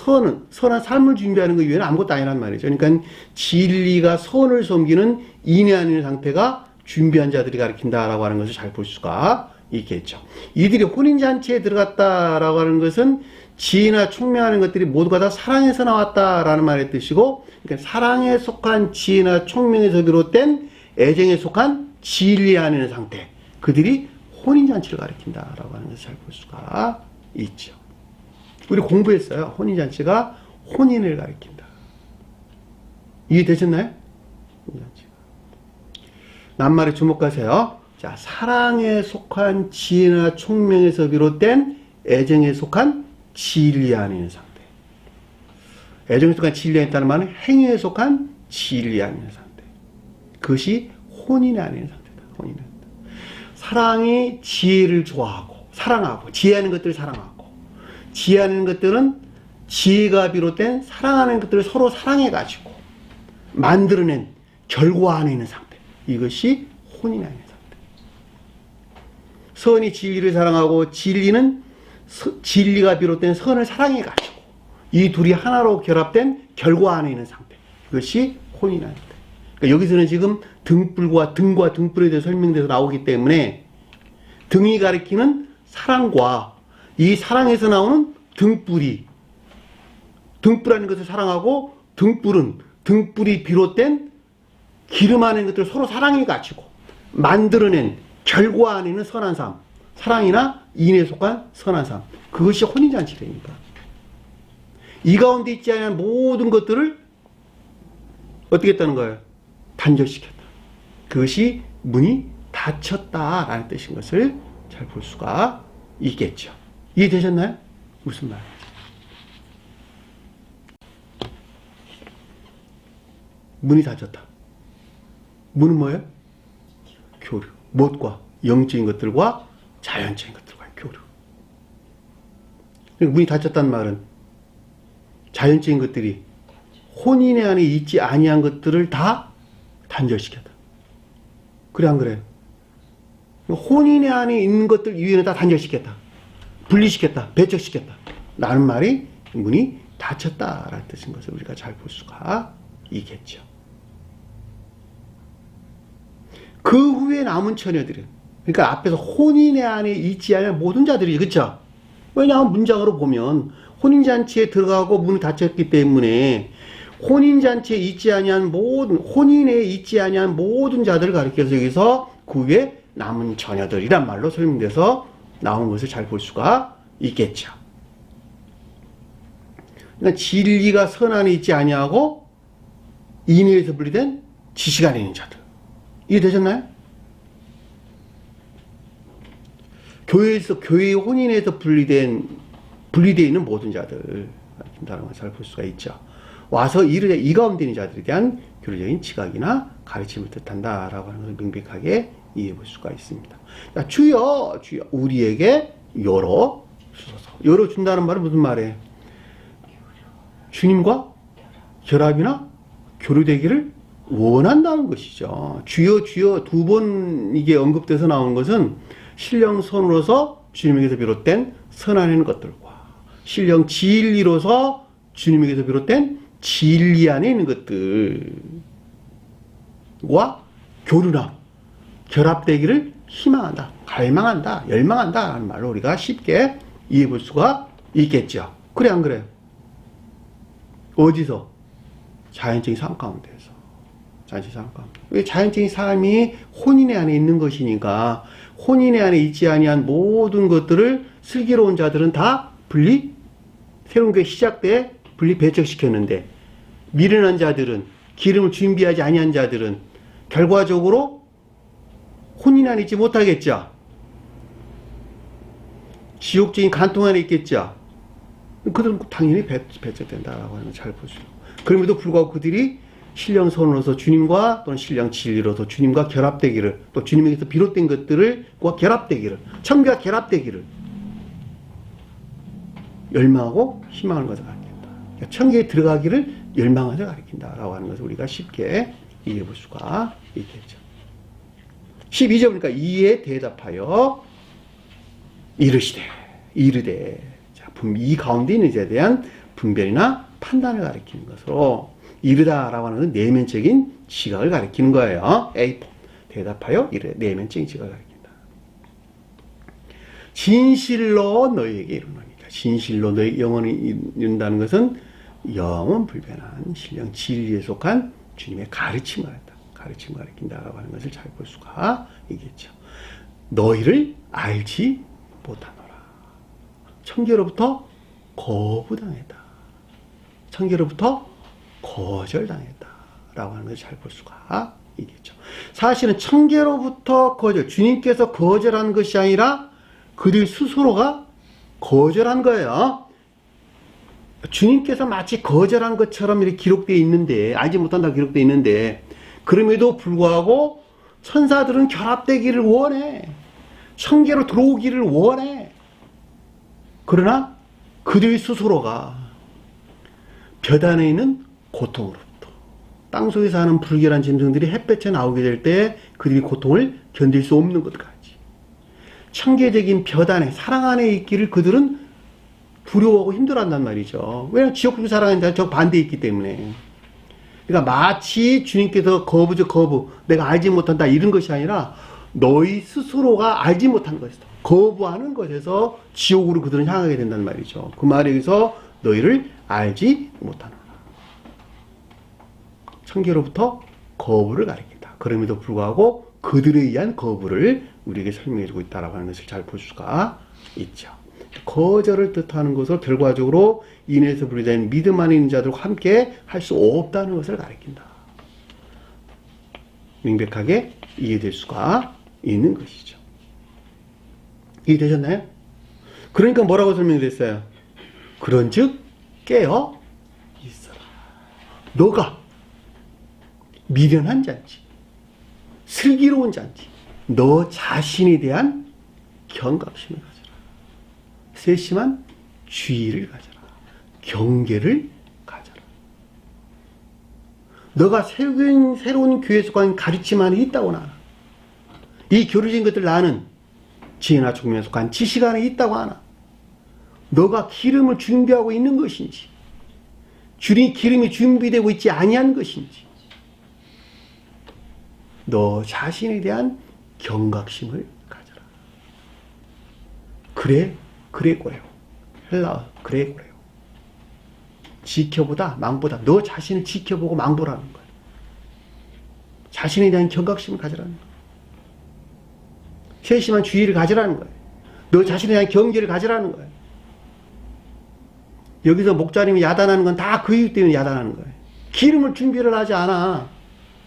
선한 삶을 준비하는 것 이외에는 아무것도 아니란 말이죠. 그러니까 진리가 선을 섬기는 인애 안에 있는 상태가 준비한 자들이 가리킨다라고 하는 것을 잘 볼 수가 있겠죠. 이들이 혼인잔치에 들어갔다라고 하는 것은 지혜나 총명하는 것들이 모두가 다 사랑에서 나왔다라는 말의 뜻이고, 그러니까 사랑에 속한 지혜나 총명에서 비롯된 애정에 속한 진리 안에 있는 상태, 그들이 혼인잔치를 가리킨다라고 하는 것을 잘 볼 수가 있죠. 우리 공부했어요. 혼인잔치가 혼인을 가리킨다. 이해되셨나요? 혼인잔치가. 낱말에 주목하세요. 자, 사랑에 속한 지혜나 총명에서 비롯된 애정에 속한 진리 안에 있는 상태. 애정에 속한 진리 안에 있다는 말은 행위에 속한 진리 안에 있는 상태. 그것이 혼인 안에 있는 상태다. 혼인. 사랑이 지혜를 좋아하고 사랑하고 지혜하는 것들을 사랑하고 지혜하는 것들은 지혜가 비롯된 사랑하는 것들을 서로 사랑해가지고 만들어낸 결과 안에 있는 상태. 이것이 혼인 안에 있는 상태. 선이 진리를 사랑하고 진리는 진리가 비롯된 선을 사랑해가지고 이 둘이 하나로 결합된 결과 안에 있는 상태. 이것이 혼인 안에 있는 상태. 그러니까 여기서는 지금 등과 등불에 대해서 설명돼서 나오기 때문에 등이 가리키는 사랑과 이 사랑에서 나오는 등불이라는 것을 사랑하고 등불은 등불이 비롯된 기름 안에 있는 것들을 서로 사랑해 가지고 만들어낸 결과 안에 있는 선한 삶, 사랑이나 인에 속한 선한 삶, 그것이 혼인잔치라니까. 이 가운데 있지 않은 모든 것들을 어떻게 했다는 거예요? 단절시켰다. 그것이 문이 닫혔다라는 뜻인 것을 잘 볼 수가 있겠죠. 이해되셨나요? 무슨 말이에요? 문이 닫혔다. 문은 뭐예요? 교류. 무엇과? 영적인 것들과 자연적인 것들과의 교류. 문이 닫혔다는 말은 자연적인 것들이 혼인의 안에 있지 아니한 것들을 다 단절시켰다. 그래 안 그래요? 혼인의 안에 있는 것들 이외에는 다 단절시켰다. 분리시켰다. 배척시켰다. 라는 말이 문이 닫혔다라는 뜻인 것을 우리가 잘 볼 수가 있겠죠. 그 후에 남은 처녀들은, 그러니까 앞에서 혼인의 안에 있지 않은 모든 자들이, 그렇죠? 왜냐하면 문장으로 보면 혼인잔치에 들어가고 문이 닫혔기 때문에 혼인잔치에 있지 아니한 모든, 혼인에 있지 아니한 모든 자들을 가리켜서 여기서 그 후에 남은 처녀들이란 말로 설명돼서 나온 것을 잘 볼 수가 있겠죠. 그러니까 진리가 선 안에 있지 아니하고 인위에서 분리된 지식 안에 있는 자들. 이해되셨나요? 교회에서, 교회의 혼인에서 분리되어 있는 모든 자들, 다른 걸 잘 볼 수가 있죠. 와서 이르되 이 가운데 있는 자들에 대한 교리적인 지각이나 가르침을 뜻한다라고 하는 것을 명백하게 이해해 볼 수가 있습니다. 자, 주여, 주여, 우리에게 열어 주소서. 열어 준다는 말은 무슨 말이에요? 주님과 결합이나 교류되기를 원한다는 것이죠. 주여, 주여 두 번 이게 언급돼서 나오는 것은 신령선으로서 주님에게서 비롯된 선하는 것들과 신령 진리로서 주님에게서 비롯된 진리 안에 있는 것들과 교류나 결합되기를 희망한다, 갈망한다, 열망한다 라는 말로 우리가 쉽게 이해해 볼 수가 있겠죠. 그래 안 그래요? 어디서? 자연적인 삶 가운데에서. 자연적인 삶 가운데. 자연적인 삶이 혼인의 안에 있는 것이니까 혼인의 안에 있지 아니한 모든 것들을 슬기로운 자들은 다 새로운 교회 시작 때 분리 배척시켰는데 미련한 자들은, 기름을 준비하지 아니한 자들은 결과적으로 혼인 안에 있지 못하겠죠. 지옥적인 간통 안에 있겠죠. 그들은 당연히 배척된다라고 하는 걸 잘 보죠. 그럼에도 불구하고 그들이 신령선으로서 주님과 또는 신령 진리로서 주님과 결합되기를, 또 주님에게서 비롯된 것들과 결합되기를, 청교와 결합되기를 열망하고 희망하는 것을 가리킨다. 그러니까 청교에 들어가기를 열망하는 것을 가리킨다라고 하는 것을 우리가 쉽게 이해해 볼 수가 있겠죠. 12절 보니까 이에 대답하여 이르되 자, 이 가운데 있는 자에 대한 분별이나 판단을 가리키는 것으로 이르다라고 하는 것은 내면적인 지각을 가리키는 거예요. A 대답하여 이르되 내면적인 지각을 가리킨다. 진실로 너희에게 이르노니까. 진실로 너희 영혼이 이른다는 것은 영원 불변한 신령 진리에 속한 주님의 가르침을 한다. 가르침을 가리킨다라고 하는 것을 잘 볼 수가 있겠죠. 너희를 알지 못하노라. 청교로부터 거부당했다. 청교로부터 거절당했다. 라고 하는 것을 잘 볼 수가 있겠죠. 사실은 청교로부터 거절, 주님께서 거절한 것이 아니라 그들 스스로가 거절한 거예요. 주님께서 마치 거절한 것처럼 이렇게 기록되어 있는데, 알지 못한다고 기록되어 있는데, 그럼에도 불구하고 천사들은 결합되기를 원해. 청계로 들어오기를 원해. 그러나 그들 스스로가 볕 안에 있는 고통으로부터, 땅속에 사는 불결한 짐승들이 햇볕에 나오게 될 때 그들이 고통을 견딜 수 없는 것 같이, 청계적인 볕 안에, 사랑 안에 있기를 그들은 두려워하고 힘들어한단 말이죠. 왜냐하면 지옥불 사랑하는 자는 저 반대에 있기 때문에. 그러니까 마치 주님께서 거부, 내가 알지 못한다 이런 것이 아니라 너희 스스로가 알지 못한 것이다, 거부하는 것에서 지옥으로 그들은 향하게 된다는 말이죠. 그 말에 의해서 너희를 알지 못하노라. 청계로부터 거부를 가리킨다. 그럼에도 불구하고 그들에 의한 거부를 우리에게 설명해주고 있다라고 하는 것을 잘 볼 수가 있죠. 거절을 뜻하는 것을 결과적으로 인해서 분리된 믿음 안에 있는 자들과 함께 할 수 없다는 것을 가리킨다. 명백하게 이해될 수가 있는 것이죠. 이해되셨나요? 그러니까 뭐라고 설명됐어요? 그런즉 깨어 있어라. 너가 미련한 자인지 슬기로운 자인지 너 자신에 대한 경각심을 가져라. 세심한 주의를 가져라. 경계를 가져라. 너가 새로운 교회에 속한 가르침 안에 있다고 하나, 이 교류적인 것들 나는 지혜나 총명에 속한 지식 안에 있다고 하나, 너가 기름을 준비하고 있는 것인지, 기름이 준비되고 있지 아니한 것인지, 너 자신에 대한 경각심을 가져라. 그레고래요. 헬라어 그레고래요. 지켜보다 망보다, 너 자신을 지켜보고 망보라는 거예요. 자신에 대한 경각심을 가지라는 거예요. 세심한 주의를 가지라는 거예요. 너 자신에 대한 경계를 가지라는 거예요. 여기서 목자님이 야단하는 건 다 그 이유 때문에 야단하는 거예요. 기름을 준비를 하지 않아.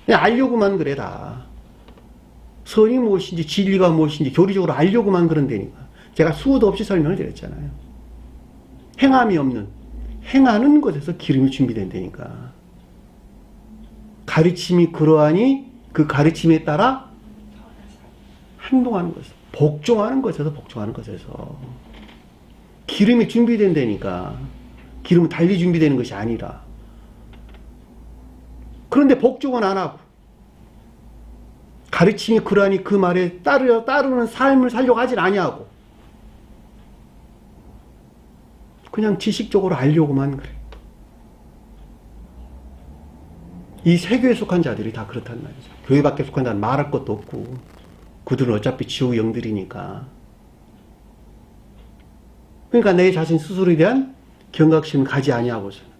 그냥 알려고만 그래 다. 선이 무엇인지 진리가 무엇인지 교리적으로 알려고만 그런다니까. 제가 수도 없이 설명을 드렸잖아요. 행함이 없는, 행하는 것에서 기름이 준비된다니까. 가르침이 그러하니 그 가르침에 따라 행동하는 것에서, 복종하는 것에서 복종하는 것에서 기름이 준비된다니까. 기름은 달리 준비되는 것이 아니라. 그런데 복종은 안 하고 가르침이 그러하니 그 말에 따르는 삶을 살려고 하질 아니하고 그냥 지식적으로 알려고만 그래. 이 세교에 속한 자들이 다 그렇단 말이죠. 교회 밖에 속한 자는 말할 것도 없고 그들은 어차피 지옥 영들이니까. 그러니까 내 자신 스스로에 대한 경각심을 가지 아니하고서는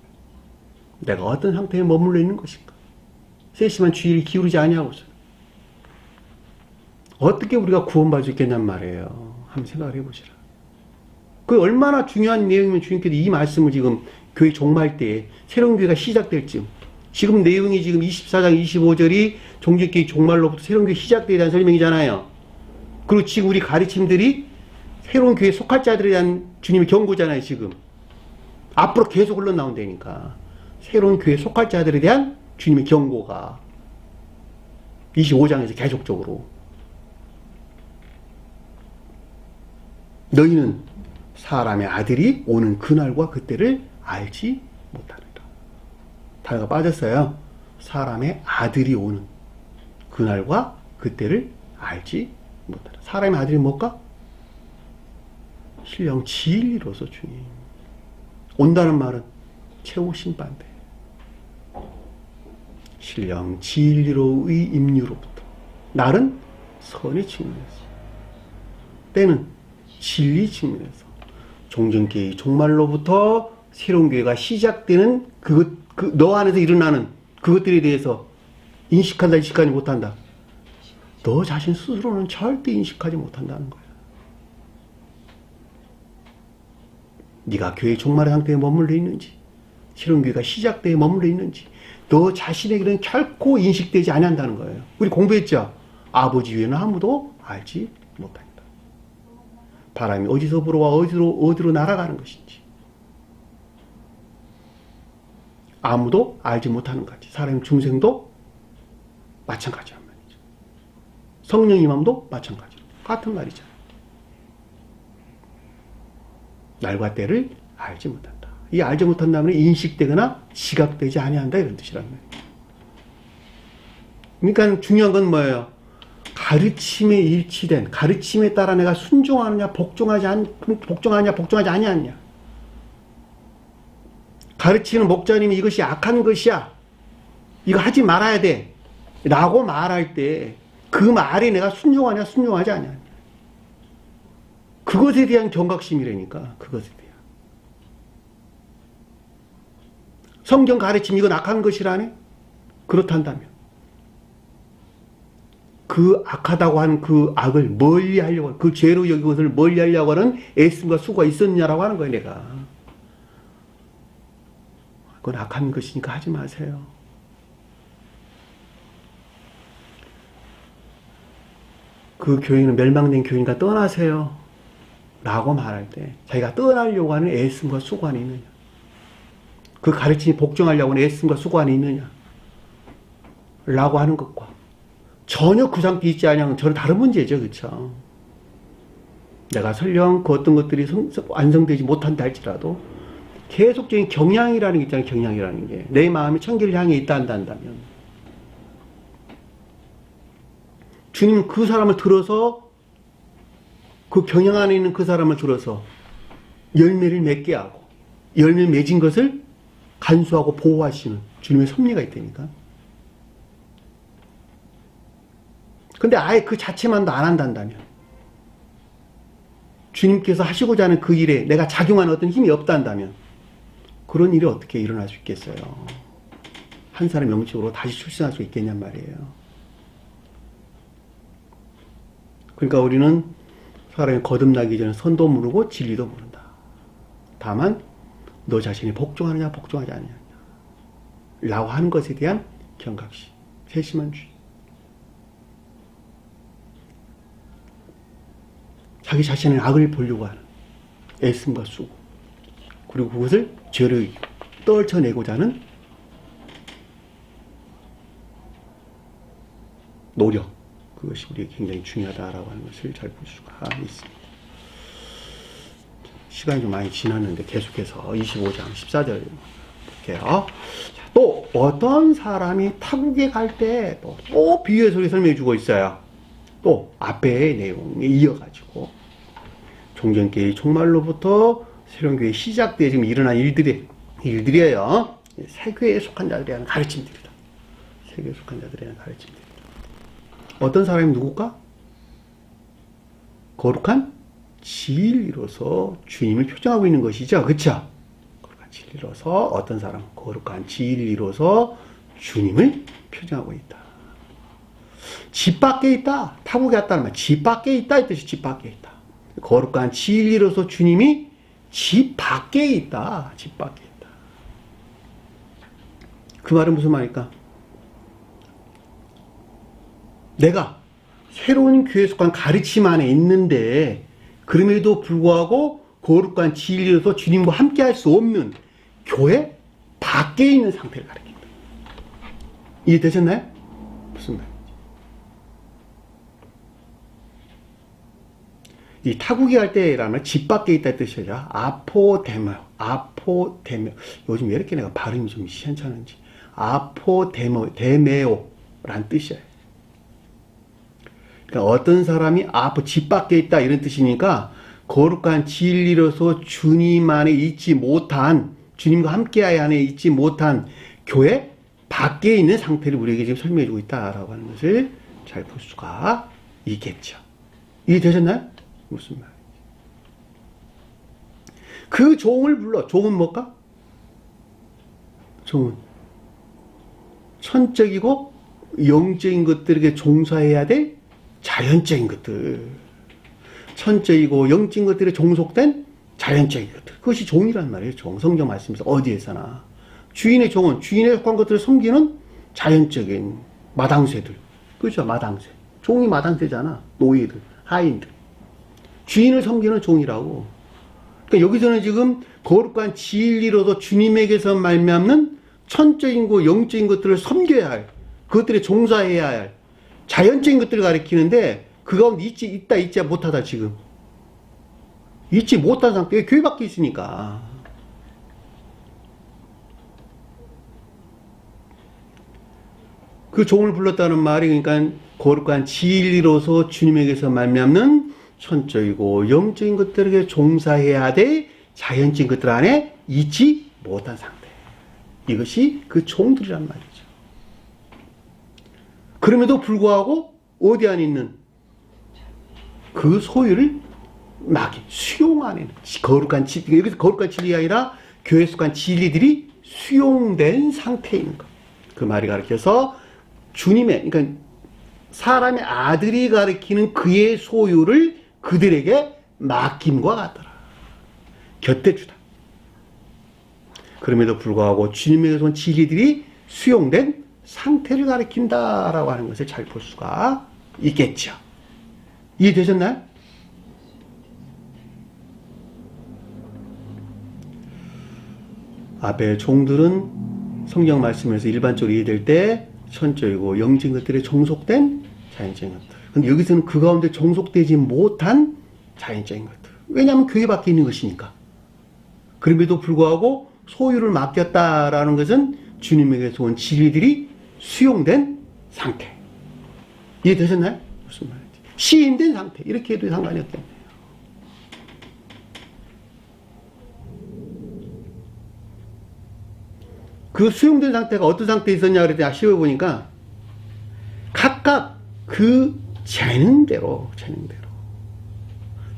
내가 어떤 상태에 머물러 있는 것인가, 세심한 주의를 기울이지 아니하고서는 어떻게 우리가 구원받을 수 있겠냔 말이에요. 한번 생각을 해보시라. 그 얼마나 중요한 내용이면 주님께서 이 말씀을 지금 교회 종말 때에 새로운 교회가 시작될 즈음, 지금 내용이 지금 24장 25절이 종교교회 종말로부터 새로운 교회 시작되에 대한 설명이잖아요. 그리고 지금 우리 가르침들이 새로운 교회에 속할 자들에 대한 주님의 경고잖아요. 지금 앞으로 계속 흘러나온다니까. 새로운 교회에 속할 자들에 대한 주님의 경고가 25장에서 계속적으로 너희는 사람의 아들이 오는 그날과 그때를 알지 못하느라. 단어가 빠졌어요. 사람의 아들이 오는 그날과 그때를 알지 못하느라. 사람의 아들이 뭘까? 신령 진리로서 주님. 온다는 말은 최후 심판대. 신령 진리로의 임류로부터. 날은 선의 측면에서. 때는 진리 측면에서. 종전교회 종말로부터 새로운 교회가 시작되는 너 안에서 일어나는 그것들에 대해서 인식한다, 인식하지 못한다. 너 자신 스스로는 절대 인식하지 못한다는 거야. 네가 교회 종말의 상태에 머물러 있는지, 새로운 교회가 시작되에 머물러 있는지, 너 자신에게는 결코 인식되지 아니한다는 거예요. 우리 공부했죠? 아버지 외에는 아무도 알지 못한다. 바람이 어디서 불어와 어디로 날아가는 것인지 아무도 알지 못하는 것같이 사람의 중생도 마찬가지란 말이죠. 성령 임함도 마찬가지로 같은 말이잖아요. 날과 때를 알지 못한다. 이 알지 못한다면 인식되거나 지각되지 아니한다 이런 뜻이란 말이에요. 그러니까 중요한 건 뭐예요? 가르침에 일치된, 가르침에 따라 내가 순종하느냐 복종하지 아니하느냐. 가르치는 목자님이 이것이 악한 것이야, 이거 하지 말아야 돼 라고 말할 때 그 말에 내가 순종하냐 순종하지 않냐, 그것에 대한 경각심이라니까. 그것에 대한 성경 가르침 이건 악한 것이라네? 그렇단다면 그 악하다고 하는 그 악을 멀리 하려고, 그 죄로 여긴 것을 멀리 하려고 하는 애씀과 수고가 있었느냐라고 하는 거예요. 내가 그건 악한 것이니까 하지 마세요. 그 교회는 멸망된 교회니까 떠나세요 라고 말할 때 자기가 떠나려고 하는 애씀과 수고 안에 있느냐, 그 가르침이 복종하려고 하는 애씀과 수고 안에 있느냐 라고 하는 것과 전혀 그 상태에 있지 않으면 저는 다른 문제죠. 그렇죠? 내가 설령 그 어떤 것들이 완성되지 못한다 할지라도 계속적인 경향이라는 게 있잖아요. 경향이라는 게 내 마음이 천기를 향해 있다 한다면 주님은 그 사람을 들어서, 그 경향 안에 있는 그 사람을 들어서 열매를 맺게 하고 열매 맺은 것을 간수하고 보호하시는 주님의 섭리가 있다니까. 근데 아예 그 자체만도 안 한다면, 주님께서 하시고자 하는 그 일에 내가 작용하는 어떤 힘이 없다면 그런 일이 어떻게 일어날 수 있겠어요? 한 사람 영적으로 다시 출생할 수 있겠냔 말이에요. 그러니까 우리는 사람이 거듭나기 전에 선도 모르고 진리도 모른다. 다만 너 자신이 복종하느냐 복종하지 않느냐 라고 하는 것에 대한 경각심. 세심한 주인. 자기 자신의 악을 보려고 하는 애씀과 수고, 그리고 그것을 죄를 떨쳐내고자 하는 노력, 그것이 우리에게 굉장히 중요하다라고 하는 것을 잘 볼 수가 있습니다. 시간이 좀 많이 지났는데 계속해서 25장 14절 볼게요. 또 어떤 사람이 타국에 갈 때 또 비유해서 설명해 주고 있어요. 또 앞에 내용에 이어가지고 종전교회 종말로부터 새로운 교회 시작되어 지금 일어난 일들이에요. 새 교회에 속한 자들에 대한 가르침들이다. 새 교회에 속한 자들에 대한 가르침들이다. 어떤 사람이 누굴까? 거룩한 진리로서 주님을 표정하고 있는 것이죠. 그렇죠? 거룩한 진리로서 어떤 사람 거룩한 진리로서 주님을 표정하고 있다. 집 밖에 있다. 타국에 왔다는 말. 집 밖에 있다. 이 뜻이 집 밖에 있다. 거룩한 진리로서 주님이 집 밖에 있다. 집 밖에 있다. 그 말은 무슨 말일까? 내가 새로운 교회에 속한 가르침 안에 있는데 그럼에도 불구하고 거룩한 진리로서 주님과 함께 할 수 없는 교회 밖에 있는 상태를 가리킨다. 이해되셨나요? 무슨 말인지. 이 타국에 갈 때라면 집 밖에 있다 뜻이죠. 아포데메오. 요즘 왜 이렇게 내가 발음이 좀 시원찮은지. 데메오라는 뜻이에요. 그러니까 어떤 사람이 집 밖에 있다 이런 뜻이니까 거룩한 진리로서 주님 안에 있지 못한, 주님과 함께하여 안에 있지 못한 교회 밖에 있는 상태를 우리에게 지금 설명해주고 있다라고 하는 것을 잘 볼 수가 있겠죠. 이해되셨나요? 무슨 말이지? 그 종을 불러. 종은 뭘까? 종은 천적이고 영적인 것들에게 종사해야 될 자연적인 것들. 천적이고 영적인 것들에 종속된 자연적인 것들. 그것이 종이란 말이에요. 종. 성경 말씀에서 어디에서나. 주인의 종은 주인에 속한 것들을 섬기는 자연적인 마당새들. 그렇죠? 마당새. 종이 마당새잖아. 노예들, 하인들. 주인을 섬기는 종이라고. 그러니까 여기서는 지금 거룩한 진리로서 주님에게서 말미암는 천적인 영적인 것들을 섬겨야 할, 그것들에 종사해야 할 자연적인 것들을 가리키는데 그 가운데 있지 못하다 지금. 있지 못한 상태에 교회 밖에 있으니까. 그 종을 불렀다는 말이 그러니까 거룩한 진리로서 주님에게서 말미암는 천적이고 영적인 것들에게 종사해야 될 자연적인 것들 안에 있지 못한 상태. 이것이 그 종들이란 말이죠. 그럼에도 불구하고 어디 안에 있는 그 소유를 수용하는 거룩한 진리, 여기서 거룩한 진리가 아니라 교회에 속한 진리들이 수용된 상태에 있는 것. 그 말이 가르쳐서 주님의, 그러니까 사람의 아들이 가리키는 그의 소유를 그들에게 맡김과 같더라. 곁에 주다. 그럼에도 불구하고 주님에게서 온 진리들이 수용된 상태를 가리킨다라고 하는 것을 잘 볼 수가 있겠죠. 이해되셨나요? 앞에 종들은 성경 말씀에서 일반적으로 이해될 때 천적이고 영적인 것들에 종속된 자연적인 것들. 근데 여기서는 그 가운데 종속되지 못한 자연적인 것들. 왜냐하면 교회 밖에 있는 것이니까. 그럼에도 불구하고 소유를 맡겼다라는 것은 주님에게서 온 진리들이 수용된 상태. 이해되셨나요? 무슨 말인지. 시인된 상태. 이렇게 해도 상관이 없겠네요. 그 수용된 상태가 어떤 상태에 있었냐 그랬더니 씌워보니까 각각 그 재능대로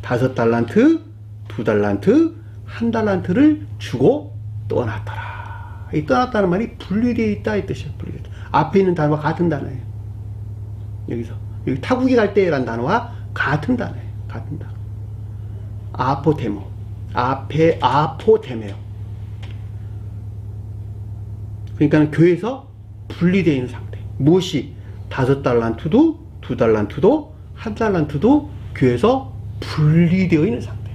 5달란트, 2달란트, 1달란트를 주고 떠났더라. 이 떠났다는 말이 분리되어 있다 이 뜻이에요. 분리되어. 앞에 있는 단어와 같은 단어예요. 여기 타국에 갈 때라는 단어와 같은 단어예요. 같은 단어. 아포데모. 앞에 아포데메오. 그러니까 교회에서 분리되어 있는 상태. 무엇이 5달란트도 2달란트도 1달란트도 교회에서 분리되어 있는 상태.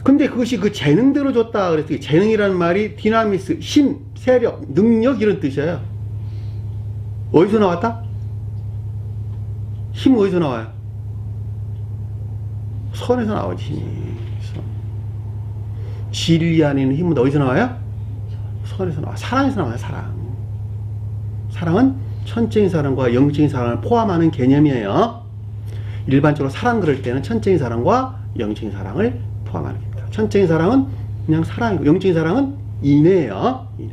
근데 그것이 그 재능대로 줬다 그랬어요. 재능이라는 말이 디나미스, 힘, 세력, 능력 이런 뜻이에요. 어디서 나왔다? 힘 어디서 나와요? 선에서 나오지, 힘이. 선. 진리 안에 있는 힘은 어디서 나와요? 선에서 나와. 사랑에서 나와요, 사랑. 사랑은 천적인 사랑과 영적인 사랑을 포함하는 개념이에요. 일반적으로 사랑 그럴 때는 천적인 사랑과 영적인 사랑을 포함하는 겁니다. 천적인 사랑은 그냥 사랑이고, 영적인 사랑은 인애예요. 인애.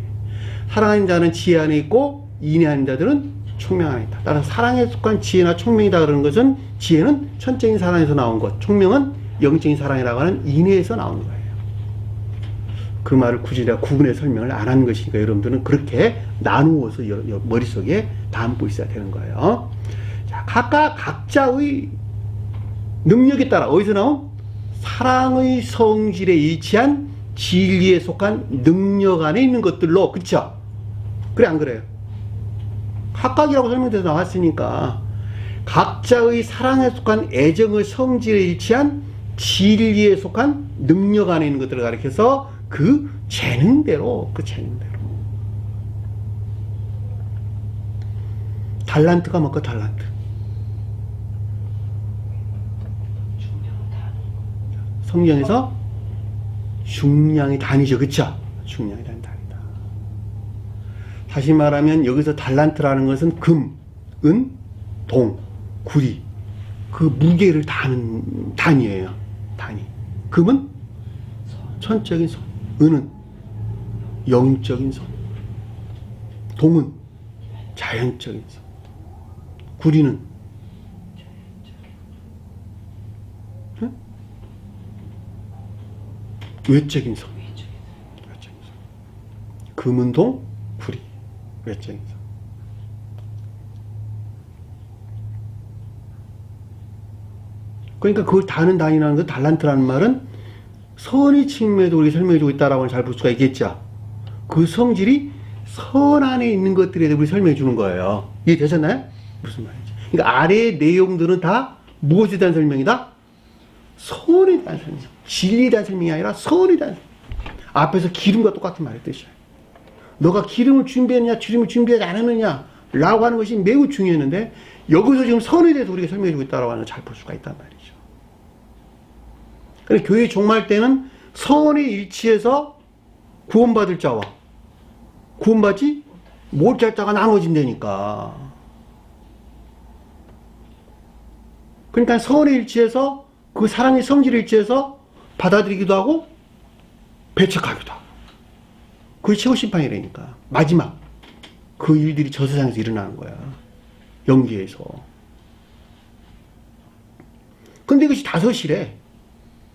사랑하는 자는 지혜 안에 있고, 인애하는 자들은 총명 안에 있다. 따라서 사랑에 속한 지혜나 총명이다 그러는 것은, 지혜는 천적인 사랑에서 나온 것, 총명은 영적인 사랑이라고 하는 인애에서 나오는 거예요. 그 말을 굳이 내가 구분해 설명을 안 하는 것이니까 여러분들은 그렇게 나누어서 머릿속에 담고 있어야 되는 거예요. 자, 각자의 능력에 따라 어디서 나온? 사랑의 성질에 일치한 진리에 속한 능력 안에 있는 것들로, 그쵸? 그래, 안 그래요? 각각이라고 설명돼서 나왔으니까 각자의 사랑에 속한 애정의 성질에 일치한 진리에 속한 능력 안에 있는 것들을 가리켜서 그 재능대로, 달란트가 뭐고 달란트. 성경에서 중량의 단위죠, 그쵸? 중량의 단위다. 다시 말하면 여기서 달란트라는 것은 금, 은, 동, 구리, 그 무게를 다하는 단위예요. 단위. 금은 천적인 손, 은은 영적인 손, 동은 자연적인 손, 구리는 외적인 손. 금은 동, 구리, 외적인 손. 그러니까 그걸 다는 단위라는 거, 달란트라는 말은 선의 측면에도 우리가 설명해주고 있다라고 잘 볼 수가 있겠죠. 그 성질이 선 안에 있는 것들에 대해 우리 설명해주는 거예요. 이해되셨나요? 무슨 말인지. 그러니까 아래의 내용들은 다 무엇에 대한 설명이다? 선에 대한 설명. 진리에 대한 설명이 아니라 선에 대한 설명. 앞에서 기름과 똑같은 말의 뜻이에요. 너가 기름을 준비했느냐, 기름을 준비하지 않았느냐 라고 하는 것이 매우 중요했는데, 여기서 지금 선에 대해서 우리가 설명해주고 있다고 하는 걸 잘 볼 수가 있단 말이죠. 그러니까 교회 종말 때는 선에 일치해서 구원받을 자와 구원받지 못할 자가 나눠진다니까. 그러니까 선에 일치해서 그 사랑의 성질에 일치해서 받아들이기도 하고 배척하기도 하고, 그게 최후 심판이라니까. 마지막 그 일들이 저 세상에서 일어나는 거야, 영계에서. 근데 이것이 다섯이래.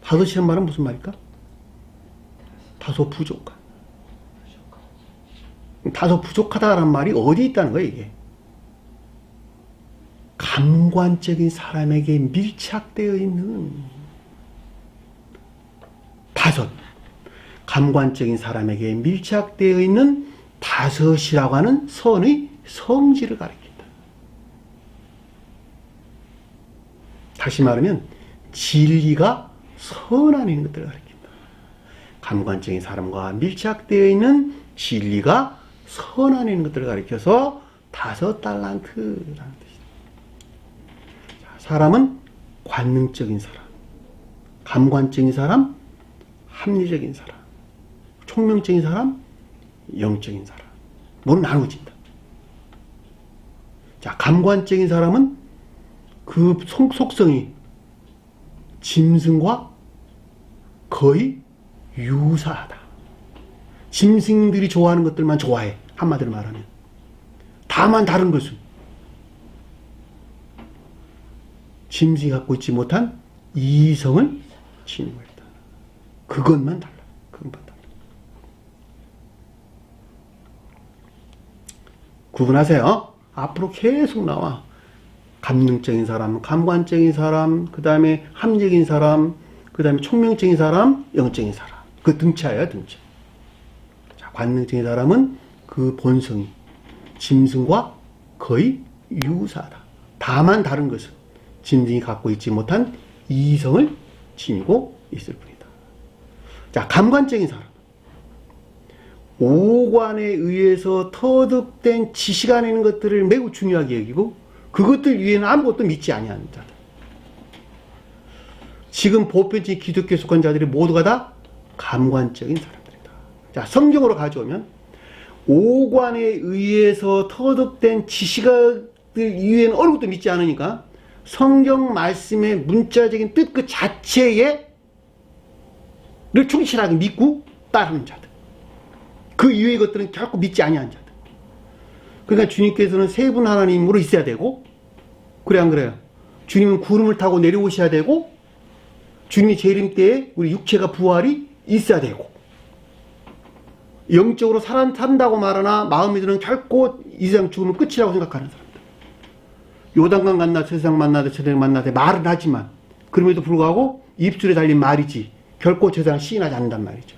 다섯이란 말은 무슨 말일까? 다소 부족한. 다소 부족하다라는 말이 어디 있다는 거야, 이게? 감관적인 사람에게 밀착되어 있는 다섯. 감관적인 사람에게 밀착되어 있는 다섯이라고 하는 선의 성질을 가리킨다. 다시 말하면 진리가 선 안에 있는 것들을 가리킨다. 감관적인 사람과 밀착되어 있는 진리가 선 안에 있는 것들을 가리켜서 5달란트라는 뜻이다. 사람은 관능적인 사람, 감관적인 사람, 합리적인 사람, 총명적인 사람, 영적인 사람. 뭐로 나누어진다. 자, 감관적인 사람은 그 속성이 짐승과 거의 유사하다. 짐승들이 좋아하는 것들만 좋아해. 한마디로 말하면. 다만 다른 것은 짐승이 갖고 있지 못한 이성을 지니고 있다. 그것만 달라. 그것만 달라. 구분하세요. 앞으로 계속 나와. 감능적인 사람, 감관적인 사람, 그 다음에 합리적인 사람, 그 다음에 총명적인 사람, 영적인 사람. 그 등차예요, 등차. 자, 관능적인 사람은 그 본성이 짐승과 거의 유사하다. 다만 다른 것은 짐승이 갖고 있지 못한 이성을 지니고 있을 뿐이다. 자, 감관적인 사람. 오관에 의해서 터득된 지식 안에 있는 것들을 매우 중요하게 여기고 그것들 위에는 아무것도 믿지 아니하는 자들. 지금 보편적인 기독교에 속한 자들이 모두가 다 감관적인 사람들이다. 자, 성경으로 가져오면 오관에 의해서 터득된 지식들 이외에는 어느 것도 믿지 않으니까 성경 말씀의 문자적인 뜻 그 자체를 충실하게 믿고 따르는 자들. 그 이외의 것들은 결코 믿지 아니하는 자들. 그러니까 주님께서는 세 분 하나님으로 있어야 되고, 그래 안 그래요? 주님은 구름을 타고 내려오셔야 되고, 주님이 재림 때에 우리 육체가 부활이 있어야 되고, 영적으로 산다고 말하나 마음에 드는 결코 이 세상 죽으면 끝이라고 생각하는 사람들. 요단강 만나 세상 만나되 세상 만나되 말은 하지만 그럼에도 불구하고 입술에 달린 말이지 결코 세상 시인하지 않는단 말이죠.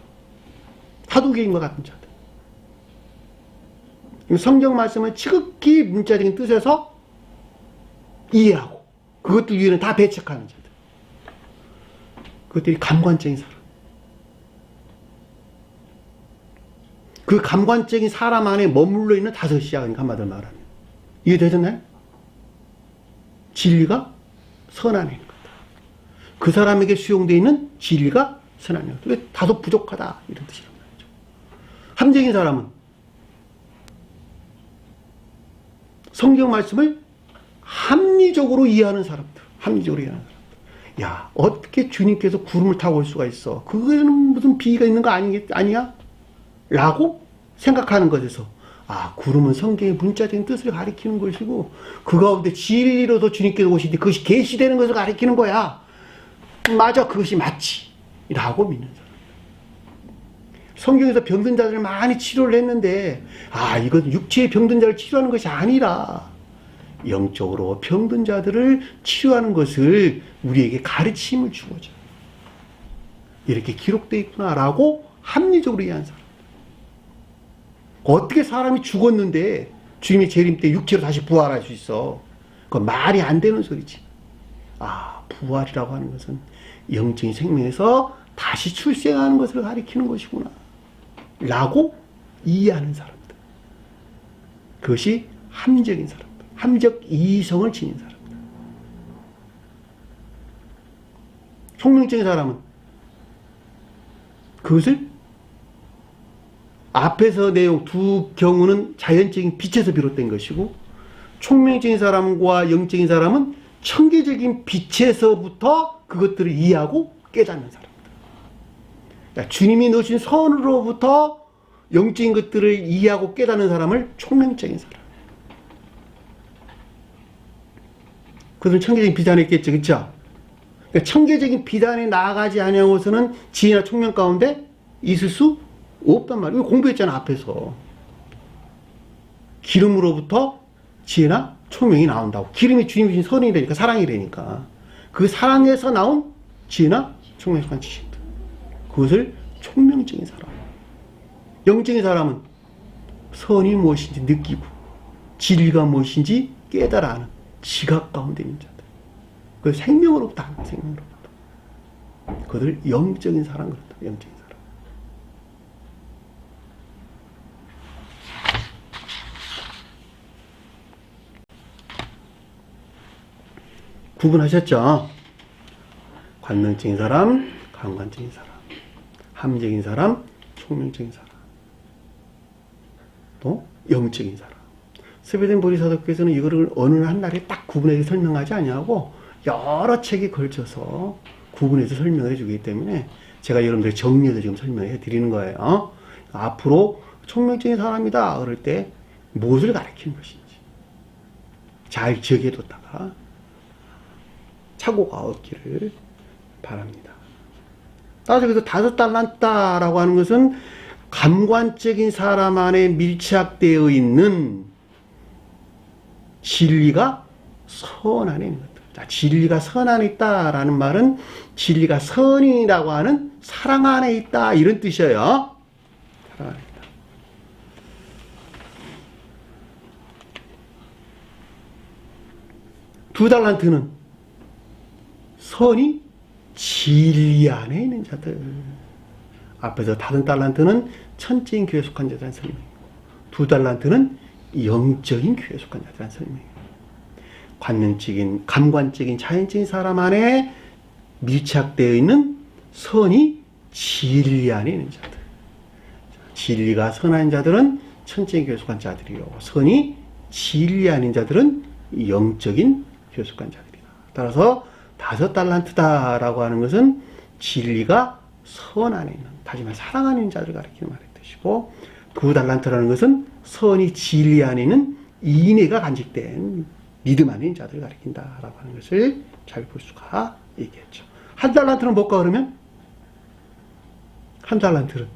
사두개인과 같은 자들. 성경 말씀을 지극히 문자적인 뜻에서 이해하고 그것들 위에는 다 배척하는 자들. 그것들이 감관적인 사람. 그 감관적인 사람 안에 머물러 있는 다섯이야. 그러니까 한마디로 말하면. 이해되셨나요? 진리가 선 안에 있는 거다. 그 사람에게 수용되어 있는 진리가 선 안에 있는 거다. 왜 다소 부족하다 이런 뜻이란 말이죠. 함정인 사람은 성경 말씀을 합리적으로 이해하는 사람들. 합리적으로 이해하는 사람들. 야, 어떻게 주님께서 구름을 타고 올 수가 있어? 그거에는 무슨 비위가 있는 거 아니야? 라고 생각하는 것에서 구름은 성경의 문자적인 뜻을 가리키는 것이고 그 가운데 진리로도 주님께서 오시는데 그것이 계시되는 것을 가리키는 거야. 맞아, 그것이 맞지 라고 믿는 사람. 성경에서 병든 자들을 많이 치료를 했는데 이건 육체의 병든 자를 치료하는 것이 아니라 영적으로 병든 자들을 치료하는 것을 우리에게 가르침을 주고자 이렇게 기록되어 있구나라고 합리적으로 이해한 사람. 어떻게 사람이 죽었는데 주님이 재림 때 육체로 다시 부활할 수 있어? 그건 말이 안 되는 소리지. 부활이라고 하는 것은 영적인 생명에서 다시 출생하는 것을 가리키는 것이구나 라고 이해하는 사람들. 그것이 함적인 사람들. 함적 이성을 지닌 사람들. 총명적인 사람은 그것을 앞에서 내용 두 경우는 자연적인 빛에서 비롯된 것이고 총명적인 사람과 영적인 사람은 천계적인 빛에서부터 그것들을 이해하고 깨닫는 사람들. 주님이 넣으신 선으로부터 영적인 것들을 이해하고 깨닫는 사람을 총명적인 사람. 그들은 천계적인 빛 안에 있겠죠. 그렇죠? 그러니까 천계적인 빛 안에 나아가지 아니하고서는 지혜나 총명 가운데 있을 수 없단 말이에요. 공부했잖아 앞에서. 기름으로부터 지혜나 총명이 나온다고. 기름이 주님이 주신 선이라니까, 사랑이라니까. 그 사랑에서 나온 지혜나 총명에 관한 지식들. 그것을 총명적인 사람. 영적인 사람은 선이 무엇인지 느끼고 진리가 무엇인지 깨달아 하는 지각 가운데 있는 자들. 그 생명으로부터 하는 생명으로부터. 그것을 영적인 사람 그렇다. 영적인 사람. 구분하셨죠? 관능적인 사람, 감관적인 사람, 함적인 사람, 총명적인 사람, 또 영적인 사람. 스웨덴 보리사도께서는 이거를 어느 한 날에 딱 구분해서 설명하지 아니하고 여러 책에 걸쳐서 구분해서 설명해 주기 때문에 제가 여러분들 정리해서 지금 설명해 드리는 거예요. 앞으로 총명적인 사람이다 그럴 때 무엇을 가리키는 것인지 잘 기억해 뒀다가 착오가 없기를 바랍니다. 따라서 그래서 5달란트라고 하는 것은 감관적인 사람 안에 밀착되어 있는 진리가 선 안에 있는 것들. 자, 진리가 선 안에 있다라는 말은 진리가 선이라고 하는 사랑 안에 있다 이런 뜻이에요. 사랑 안에 있다. 2달란트는 선이 진리 안에 있는 자들. 앞에서 5달란트는 천적인 교회에 속한 자들한 설명이고 2달란트는 영적인 교회에 속한 자들한 설명이에요. 관념적인, 감관적인, 자연적인 사람 안에 밀착되어 있는 선이 진리 안에 있는 자들. 진리가 선한 자들은 천적인 교회에 속한 자들이요. 선이 진리 아닌 자들은 영적인 교회에 속한 자들이다. 따라서 5달란트다라고 하는 것은 진리가 선 안에 있는, 하지만 사랑 안에 있는 자들을 가리키는 말의 뜻이고 2달란트라는 것은 선이 진리 안에 있는 인애가 간직된 믿음 안에 있는 자들을 가리킨다라고 하는 것을 잘 볼 수가 있겠죠. 1달란트는 뭘까 그러면? 1달란트는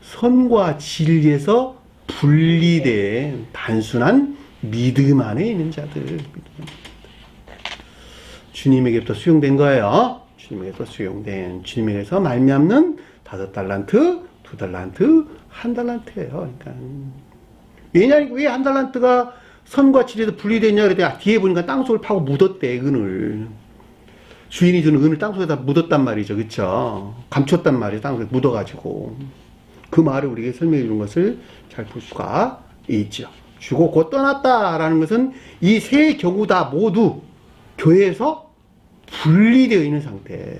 선과 진리에서 분리된 단순한 믿음 안에 있는 자들. 주님에게부터 수용된 거예요. 주님에게서 수용된, 주님에게서 말미암는 5달란트, 2달란트, 1달란트예요. 그러니까 왜냐, 왜 1달란트가 선과 진리에서 분리됐냐 그랬더니 뒤에 보니까 땅속을 파고 묻었대, 은을. 주인이 주는 은을 땅속에다 묻었단 말이죠. 그쵸? 감췄단 말이에요. 땅속에 묻어가지고. 그 말을 우리에게 설명해 주는 것을 잘 볼 수가 있죠. 주고 곧 떠났다라는 것은 이 세 경우 다 모두 교회에서 분리되어 있는 상태.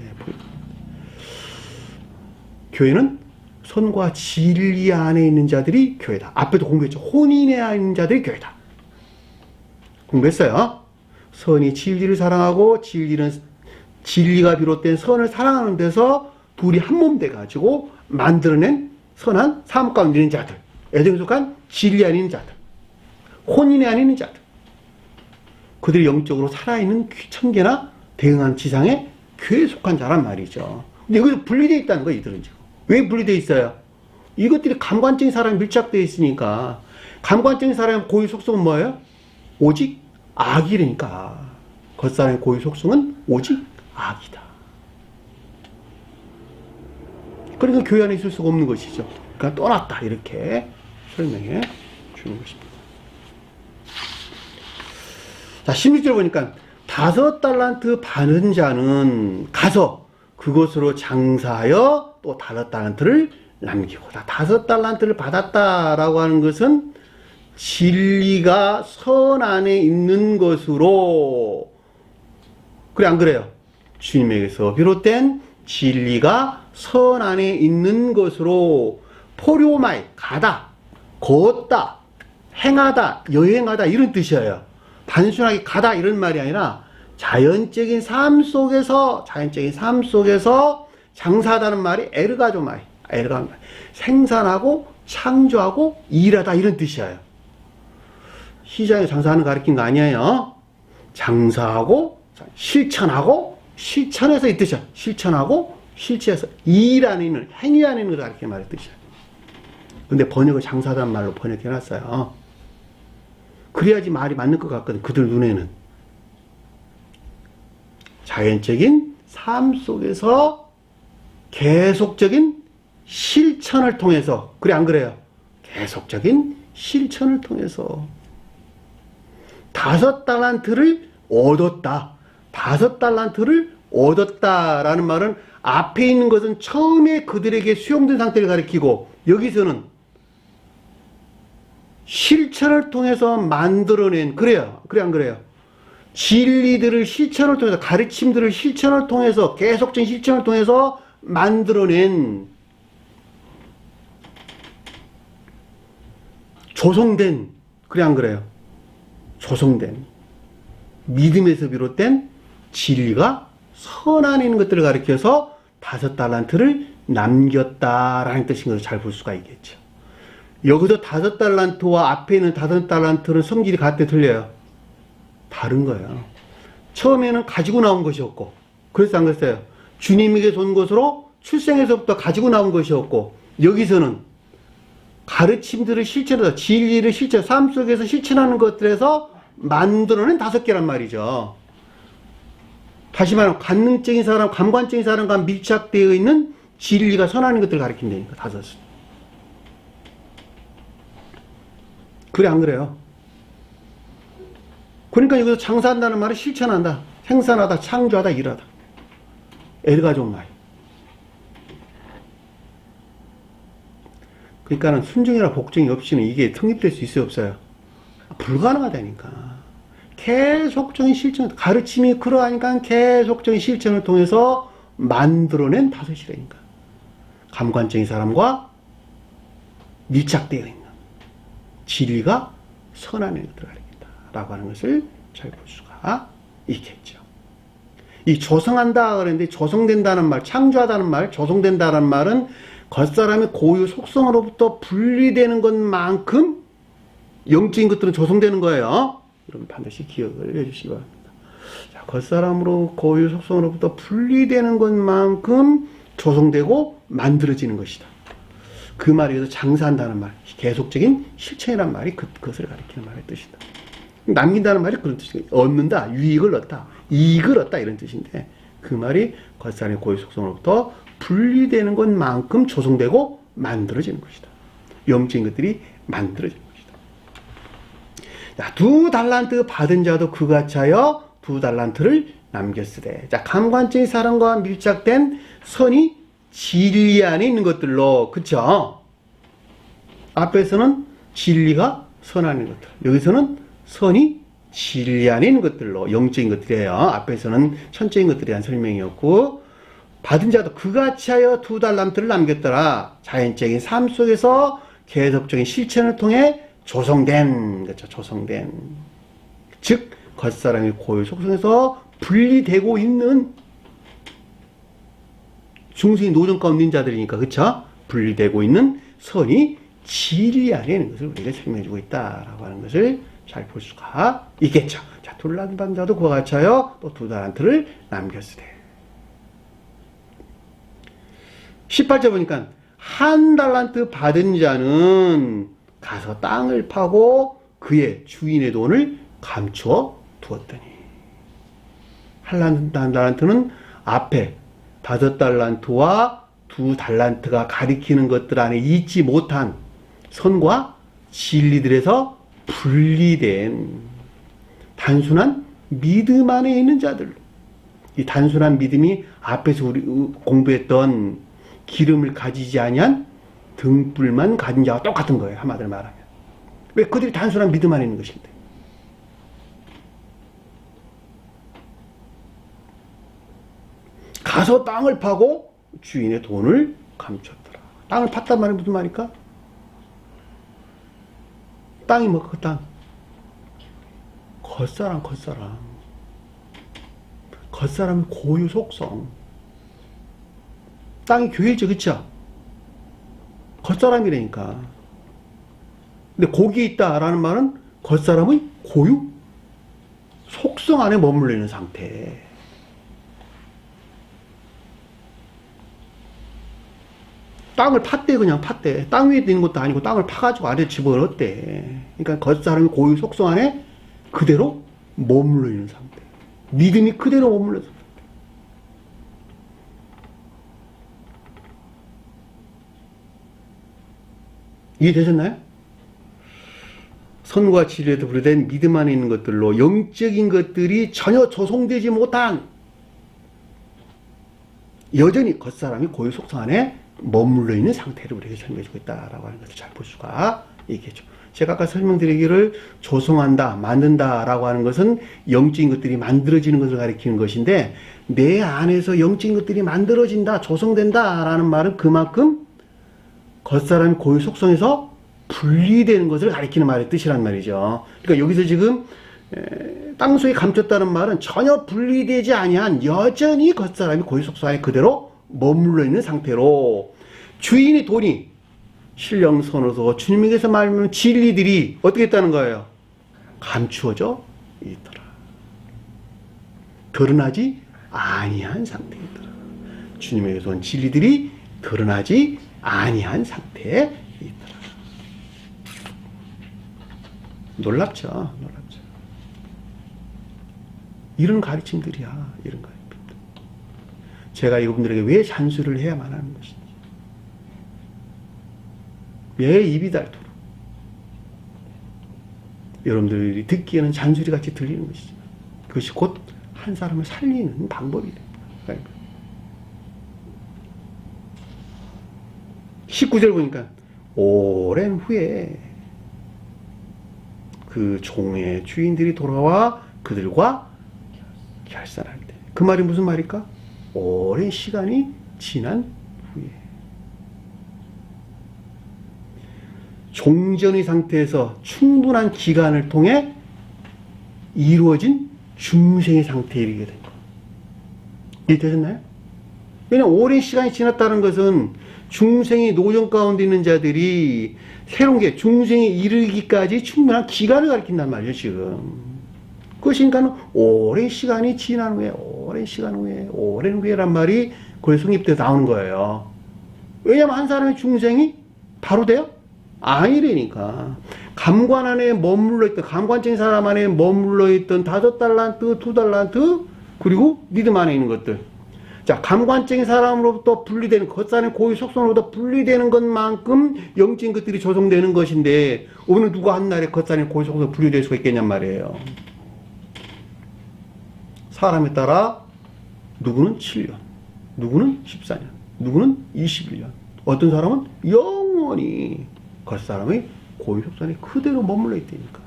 교회는 선과 진리 안에 있는 자들이 교회다. 앞에도 공부했죠. 혼인에 안에 있는 자들이 교회다. 공부했어요. 선이 진리를 사랑하고 진리는 진리가 비롯된 선을 사랑하는 데서 둘이 한 몸 돼가지고 만들어낸 선한 사람 가운데 있는 자들. 애정에 속한 진리 안에 있는 자들. 혼인에 안에 있는 자들. 그들이 영적으로 살아있는 천계나 대응하는 지상의 교회에 속한 자란 말이죠. 근데 여기서 분리되어 있다는 거예요, 이들은 지금. 왜 분리되어 있어요? 이것들이 감관적인 사람이 밀착되어 있으니까. 감관적인 사람의 고유 속성은 뭐예요? 오직 악이라니까. 겉사람의 고유 속성은 오직 악이다. 그러니까 교회 안에 있을 수가 없는 것이죠. 그러니까 떠났다, 이렇게 설명해 주는 것입니다. 자, 16절 보니까 5달란트 받은 자는 가서 그것으로 장사하여 또 5달란트를 남기고. 5달란트를 받았다라고 하는 것은 진리가 선 안에 있는 것으로, 그래 안 그래요? 주님에게서 비롯된 진리가 선 안에 있는 것으로 포료마이, 가다, 걷다, 행하다, 여행하다 이런 뜻이에요. 단순하게 가다 이런 말이 아니라 자연적인 삶 속에서 장사하다는 말이 에르가조마이, 생산하고 창조하고 일하다 이런 뜻이에요. 시장에 장사하는 거 가르친 거 아니에요. 장사하고 실천하고 실천해서 이 뜻이야. 실천하고 실체해서 일 안에 있는, 행위 안에 있는 걸 가르치는 말의 뜻이야. 근데 번역을 장사하다는 말로 번역해놨어요. 그래야지 말이 맞는 것 같거든, 그들 눈에는. 자연적인 삶 속에서 계속적인 실천을 통해서, 그래 안 그래요? 계속적인 실천을 통해서 5달란트를 얻었다. 5달란트를 얻었다라는 말은 앞에 있는 것은 처음에 그들에게 수용된 상태를 가리키고, 여기서는 실천을 통해서 만들어낸, 그래요. 그래 안 그래요? 진리들을 실천을 통해서, 가르침들을 실천을 통해서, 계속적인 실천을 통해서 만들어낸, 조성된, 그래 안 그래요? 조성된 믿음에서 비롯된 진리가 선 안에 있는 것들을 가리켜서 5달란트를 남겼다라는 뜻인 것을 잘 볼 수가 있겠죠. 여기서 5달란트와 앞에 있는 5달란트는 성질이 같대 틀려요. 다른 거예요. 처음에는 가지고 나온 것이었고, 그래서 안 그랬어요. 주님에게 온 것으로 출생에서부터 가지고 나온 것이었고, 여기서는 가르침들을 실천해서, 진리를 실천, 삶 속에서 실천하는 것들에서 만들어낸 5개란 말이죠. 다시 말하면 관능적인 사람, 감관적인 사람과 밀착되어 있는 진리가 선하는 것들을 가리킨다니까, 5. 그래 안 그래요? 그러니까 여기서 장사한다는 말은 실천한다, 생산하다, 창조하다, 일하다. 애가좋은 말. 그러니까는 순종이나 복종이 없이는 이게 성립될 수 있어요, 없어요? 불가능하다니까. 계속적인 실천, 가르침이 그러하니까 계속적인 실천을 통해서 만들어낸 다섯이라니까. 감관적인 사람과 밀착되어 있는 진리가 선한 것들을 가리킨다 라고 하는 것을 잘 볼 수가 있겠죠. 이 조성한다 그랬는데, 조성된다는 말, 창조하다는 말, 조성된다는 말은 겉사람의 고유 속성으로부터 분리되는 것만큼 영적인 것들은 조성되는 거예요. 여러분 반드시 기억을 해주시기 바랍니다. 자, 겉사람으로 고유 속성으로부터 분리되는 것만큼 조성되고 만들어지는 것이다. 그 말에 의해서 장사한다는 말, 계속적인 실천이란 말이 그것을 가리키는 말의 뜻이다. 남긴다는 말이 그런 뜻이에요. 얻는다, 유익을 얻다, 이익을 얻다 이런 뜻인데, 그 말이 겉사람의 고유 속성으로부터 분리되는 것만큼 조성되고 만들어지는 것이다. 영적인 것들이 만들어지는 것이다. 자, 2달란트 받은 자도 그같이 하여 2달란트를 남겼으되. 자, 감관적인 사람과 밀착된 선이 진리 안에 있는 것들로, 그쵸? 앞에서는 진리가 선 안에 있는 것들, 여기서는 선이 진리 안에 있는 것들로, 영적인 것들이에요. 앞에서는 천적인 것들에 대한 설명이었고, 받은 자도 그같이 하여 2달란트를 남겼더라. 자연적인 삶 속에서 계속적인 실천을 통해 조성된, 그렇죠? 조성된. 즉, 겉사람의 고유 속성에서 분리되고 있는 중생이 노정 가운데 있는 자들이니까, 그쵸? 분리되고 있는 선이 진리 안에 있는 것을 우리가 설명해주고 있다라고 하는 것을 잘 볼 수가 있겠죠. 자, 2달란트 받은 자도 그와 같이 하여 또 2달란트를 남겼으되. 18절 보니까 1달란트 받은 자는 가서 땅을 파고 그의 주인의 돈을 감추어 두었더니. 1달란트는 앞에 5달란트와 2달란트가 가리키는 것들 안에 있지 못한 선과 진리들에서 분리된 단순한 믿음 안에 있는 자들로. 이 단순한 믿음이 앞에서 우리 공부했던 기름을 가지지 아니한 등불만 가진 자와 똑같은 거예요. 한마디로 말하면. 왜? 그들이 단순한 믿음 안에 있는 것인데. 가서 땅을 파고 주인의 돈을 감췄더라. 땅을 팠단 말이 무슨 말일까? 땅이 뭐 그 땅? 겉사람. 겉사람의 고유 속성. 땅이 교회죠, 그쵸? 겉사람이라니까. 근데 거기에 있다라는 말은 겉사람의 고유 속성 안에 머물러 있는 상태. 땅을 팠대, 그냥 팠대. 땅 위에 있는 것도 아니고 땅을 파가지고 아래 집어넣었대. 그러니까 겉사람의 고유 속성 안에 그대로 머물러 있는 상태. 믿음이 그대로 머물러 있는 상태. 이해되셨나요? 선과 진리에도 분리된 믿음 안에 있는 것들로 영적인 것들이 전혀 조성되지 못한, 여전히 겉사람이 고유 속성 안에 머물러 있는 상태를 우리에게 설명해주고 있다라고 하는 것을 잘 볼 수가 있겠죠. 제가 아까 설명드리기를 조성한다, 만든다라고 하는 것은 영적인 것들이 만들어지는 것을 가리키는 것인데, 내 안에서 영적인 것들이 만들어진다, 조성된다라는 말은 그만큼 겉사람의 고유 속성에서 분리되는 것을 가리키는 말의 뜻이란 말이죠. 그러니까 여기서 지금 땅속에 감췄다는 말은 전혀 분리되지 아니한 여전히 겉사람이 고유 속성 안에 그대로 머물러 있는 상태로, 주인의 돈이 신령선으로서 주님에게서 말하는 진리들이 어떻게 있다는 거예요? 감추어져 있더라. 드러나지 아니한 상태에 있더라. 주님에게서 온 진리들이 드러나지 아니한 상태에 있더라. 놀랍죠? 이런 가르침들이야. 이런 가르침. 제가 이분들에게 왜 잔수를 해야만 하는 것인지, 왜 입이 닳도록, 여러분들이 듣기에는 잔소리같이 들리는 것이죠. 그것이 곧 한 사람을 살리는 방법이 됩니다. 19절 보니까 오랜 후에 그 종의 주인들이 돌아와 그들과 결산할 때. 그 말이 무슨 말일까? 오랜 시간이 지난 후에. 종전의 상태에서 충분한 기간을 통해 이루어진 중생의 상태에 이르게 된 것. 이해되셨나요? 왜냐하면 오랜 시간이 지났다는 것은 중생이 노정 가운데 있는 자들이 새로운 게 중생에 이르기까지 충분한 기간을 가리킨단 말이에요, 지금. 그것이니까 오랜 시간이 지난 후에, 오랜 시간 후에, 오랜 후에란 말이 그걸 성립돼서 나오는 거예요. 왜냐하면 한 사람의 중생이 바로 돼요? 아니라니까. 감관 안에 머물러 있던, 감관적인 사람 안에 머물러 있던 5달란트, 2달란트, 그리고 믿음 안에 있는 것들. 자, 감관적인 사람으로부터 분리되는, 겉사는 고유 속성으로부터 분리되는 것만큼 영적인 것들이 조성되는 것인데, 어느 누가 한 날에 겉사는 고유 속성으로 분리될 수가 있겠냔 말이에요. 사람에 따라, 누구는 7년, 누구는 14년, 누구는 21년, 어떤 사람은 영원히 겉사람의 고유 속성에 그대로 머물러 있다니까.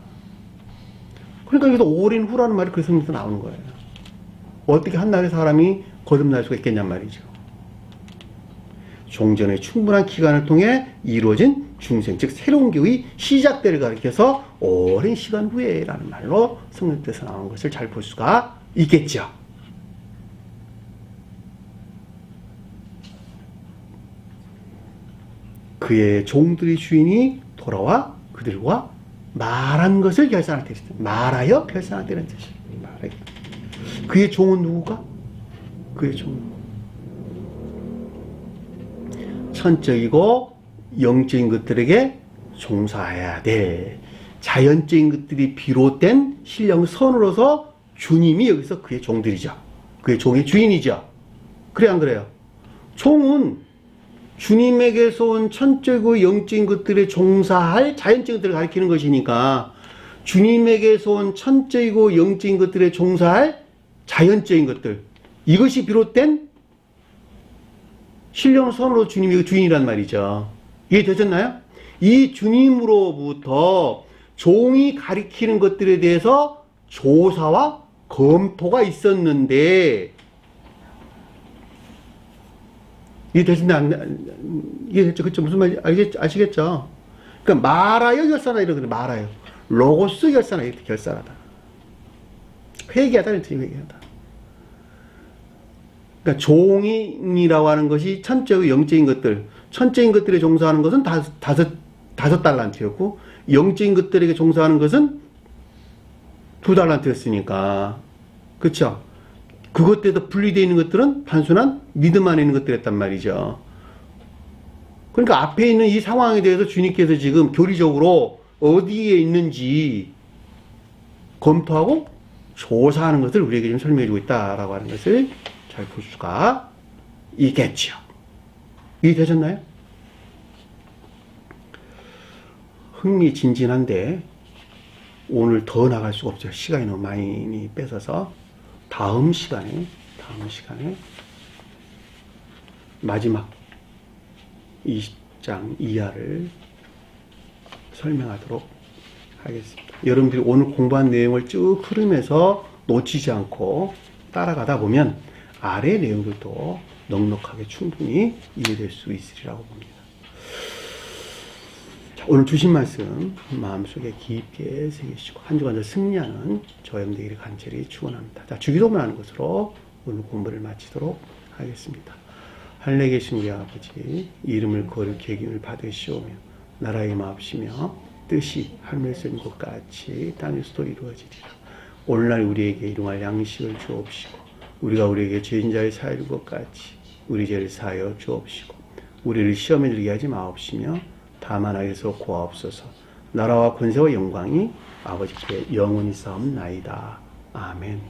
그러니까 여기서 오랜 후라는 말이 그 성에서 나오는 거예요. 어떻게 한 날에 사람이 거듭날 수가 있겠냔 말이죠. 종전의 충분한 기간을 통해 이루어진 중생, 즉 새로운 교의 시작 때를 가리켜서 오랜 시간 후에 라는 말로 성경에서 나온 것을 잘 볼 수가 있겠죠. 그의 종들의 주인이 돌아와 그들과 말한 것을 결산할 때, 말하여 결산할 때는 뜻이에요. 그의 종은 누구가? 그의 종은 천적이고 영적인 것들에게 종사해야 돼. 자연적인 것들이 비롯된 신령선으로서 주님이 여기서 그의 종들이죠. 그의 종의 주인이죠. 그래 안 그래요? 종은 주님에게서 온 천적이고 영적인 것들에 종사할 자연적인 것들을 가리키는 것이니까 주님에게서 온 천적이고 영적인 것들에 종사할 자연적인 것들, 이것이 비롯된 신령선으로 주님이 주인이란 말이죠. 이해되셨나요? 이 주님으로부터 종이 가리키는 것들에 대해서 조사와 검토가 있었는데, 이해되셨나요? 이해됐죠? 그쵸? 무슨 말인지 아시겠죠? 그러니까 말하여 결산하다 이러거든요. 말하여. 로고스 결산하다, 이렇게 결산하다. 회개하다는 뜻이 회개하다. 그러니까 종이라고 하는 것이 천적이고 영적인 것들, 천적인 것들에 종사하는 것은 다섯 달란트였고, 영적인 것들에게 종사하는 것은 2달란트였으니까. 그쵸? 그것들에서 분리되어 있는 것들은 단순한 믿음 안에 있는 것들이었단 말이죠. 그러니까 앞에 있는 이 상황에 대해서 주님께서 지금 교리적으로 어디에 있는지 검토하고 조사하는 것을 우리에게 좀 설명해주고 있다라고 하는 것을 잘 볼 수가 있겠죠. 이해되셨나요? 흥미진진한데 오늘 더 나갈 수가 없죠. 시간이 너무 많이 뺏어서 다음 시간에 마지막 20장 이하를 설명하도록 하겠습니다. 여러분들이 오늘 공부한 내용을 쭉 흐르면서 놓치지 않고 따라가다 보면 아래 내용들도 넉넉하게 충분히 이해될 수 있으리라고 봅니다. 자, 오늘 주신 말씀 마음속에 깊게 새기시고 한 주간 더 승리하는 저형 되기를 간절히 축원합니다. 자, 주기도문 하는 것으로 오늘 공부를 마치도록 하겠습니다. 하늘에 계신 우리 아버지, 이름을 거룩히 여김을 받으시오며 나라의 마옵시며 뜻이 하늘에서 이룬 것 같이 땅에서도 이루어지리라. 오늘날 우리에게 일용할 양식을 주옵시고 우리가 우리에게 죄인 자를 사하여 준 것 같이 우리 죄를 사하여 주옵시고 우리를 시험에 들게 하지 마옵시며 다만 악에서 구하옵소서. 나라와 권세와 영광이 아버지께 영원히 싸움나이다. 아멘.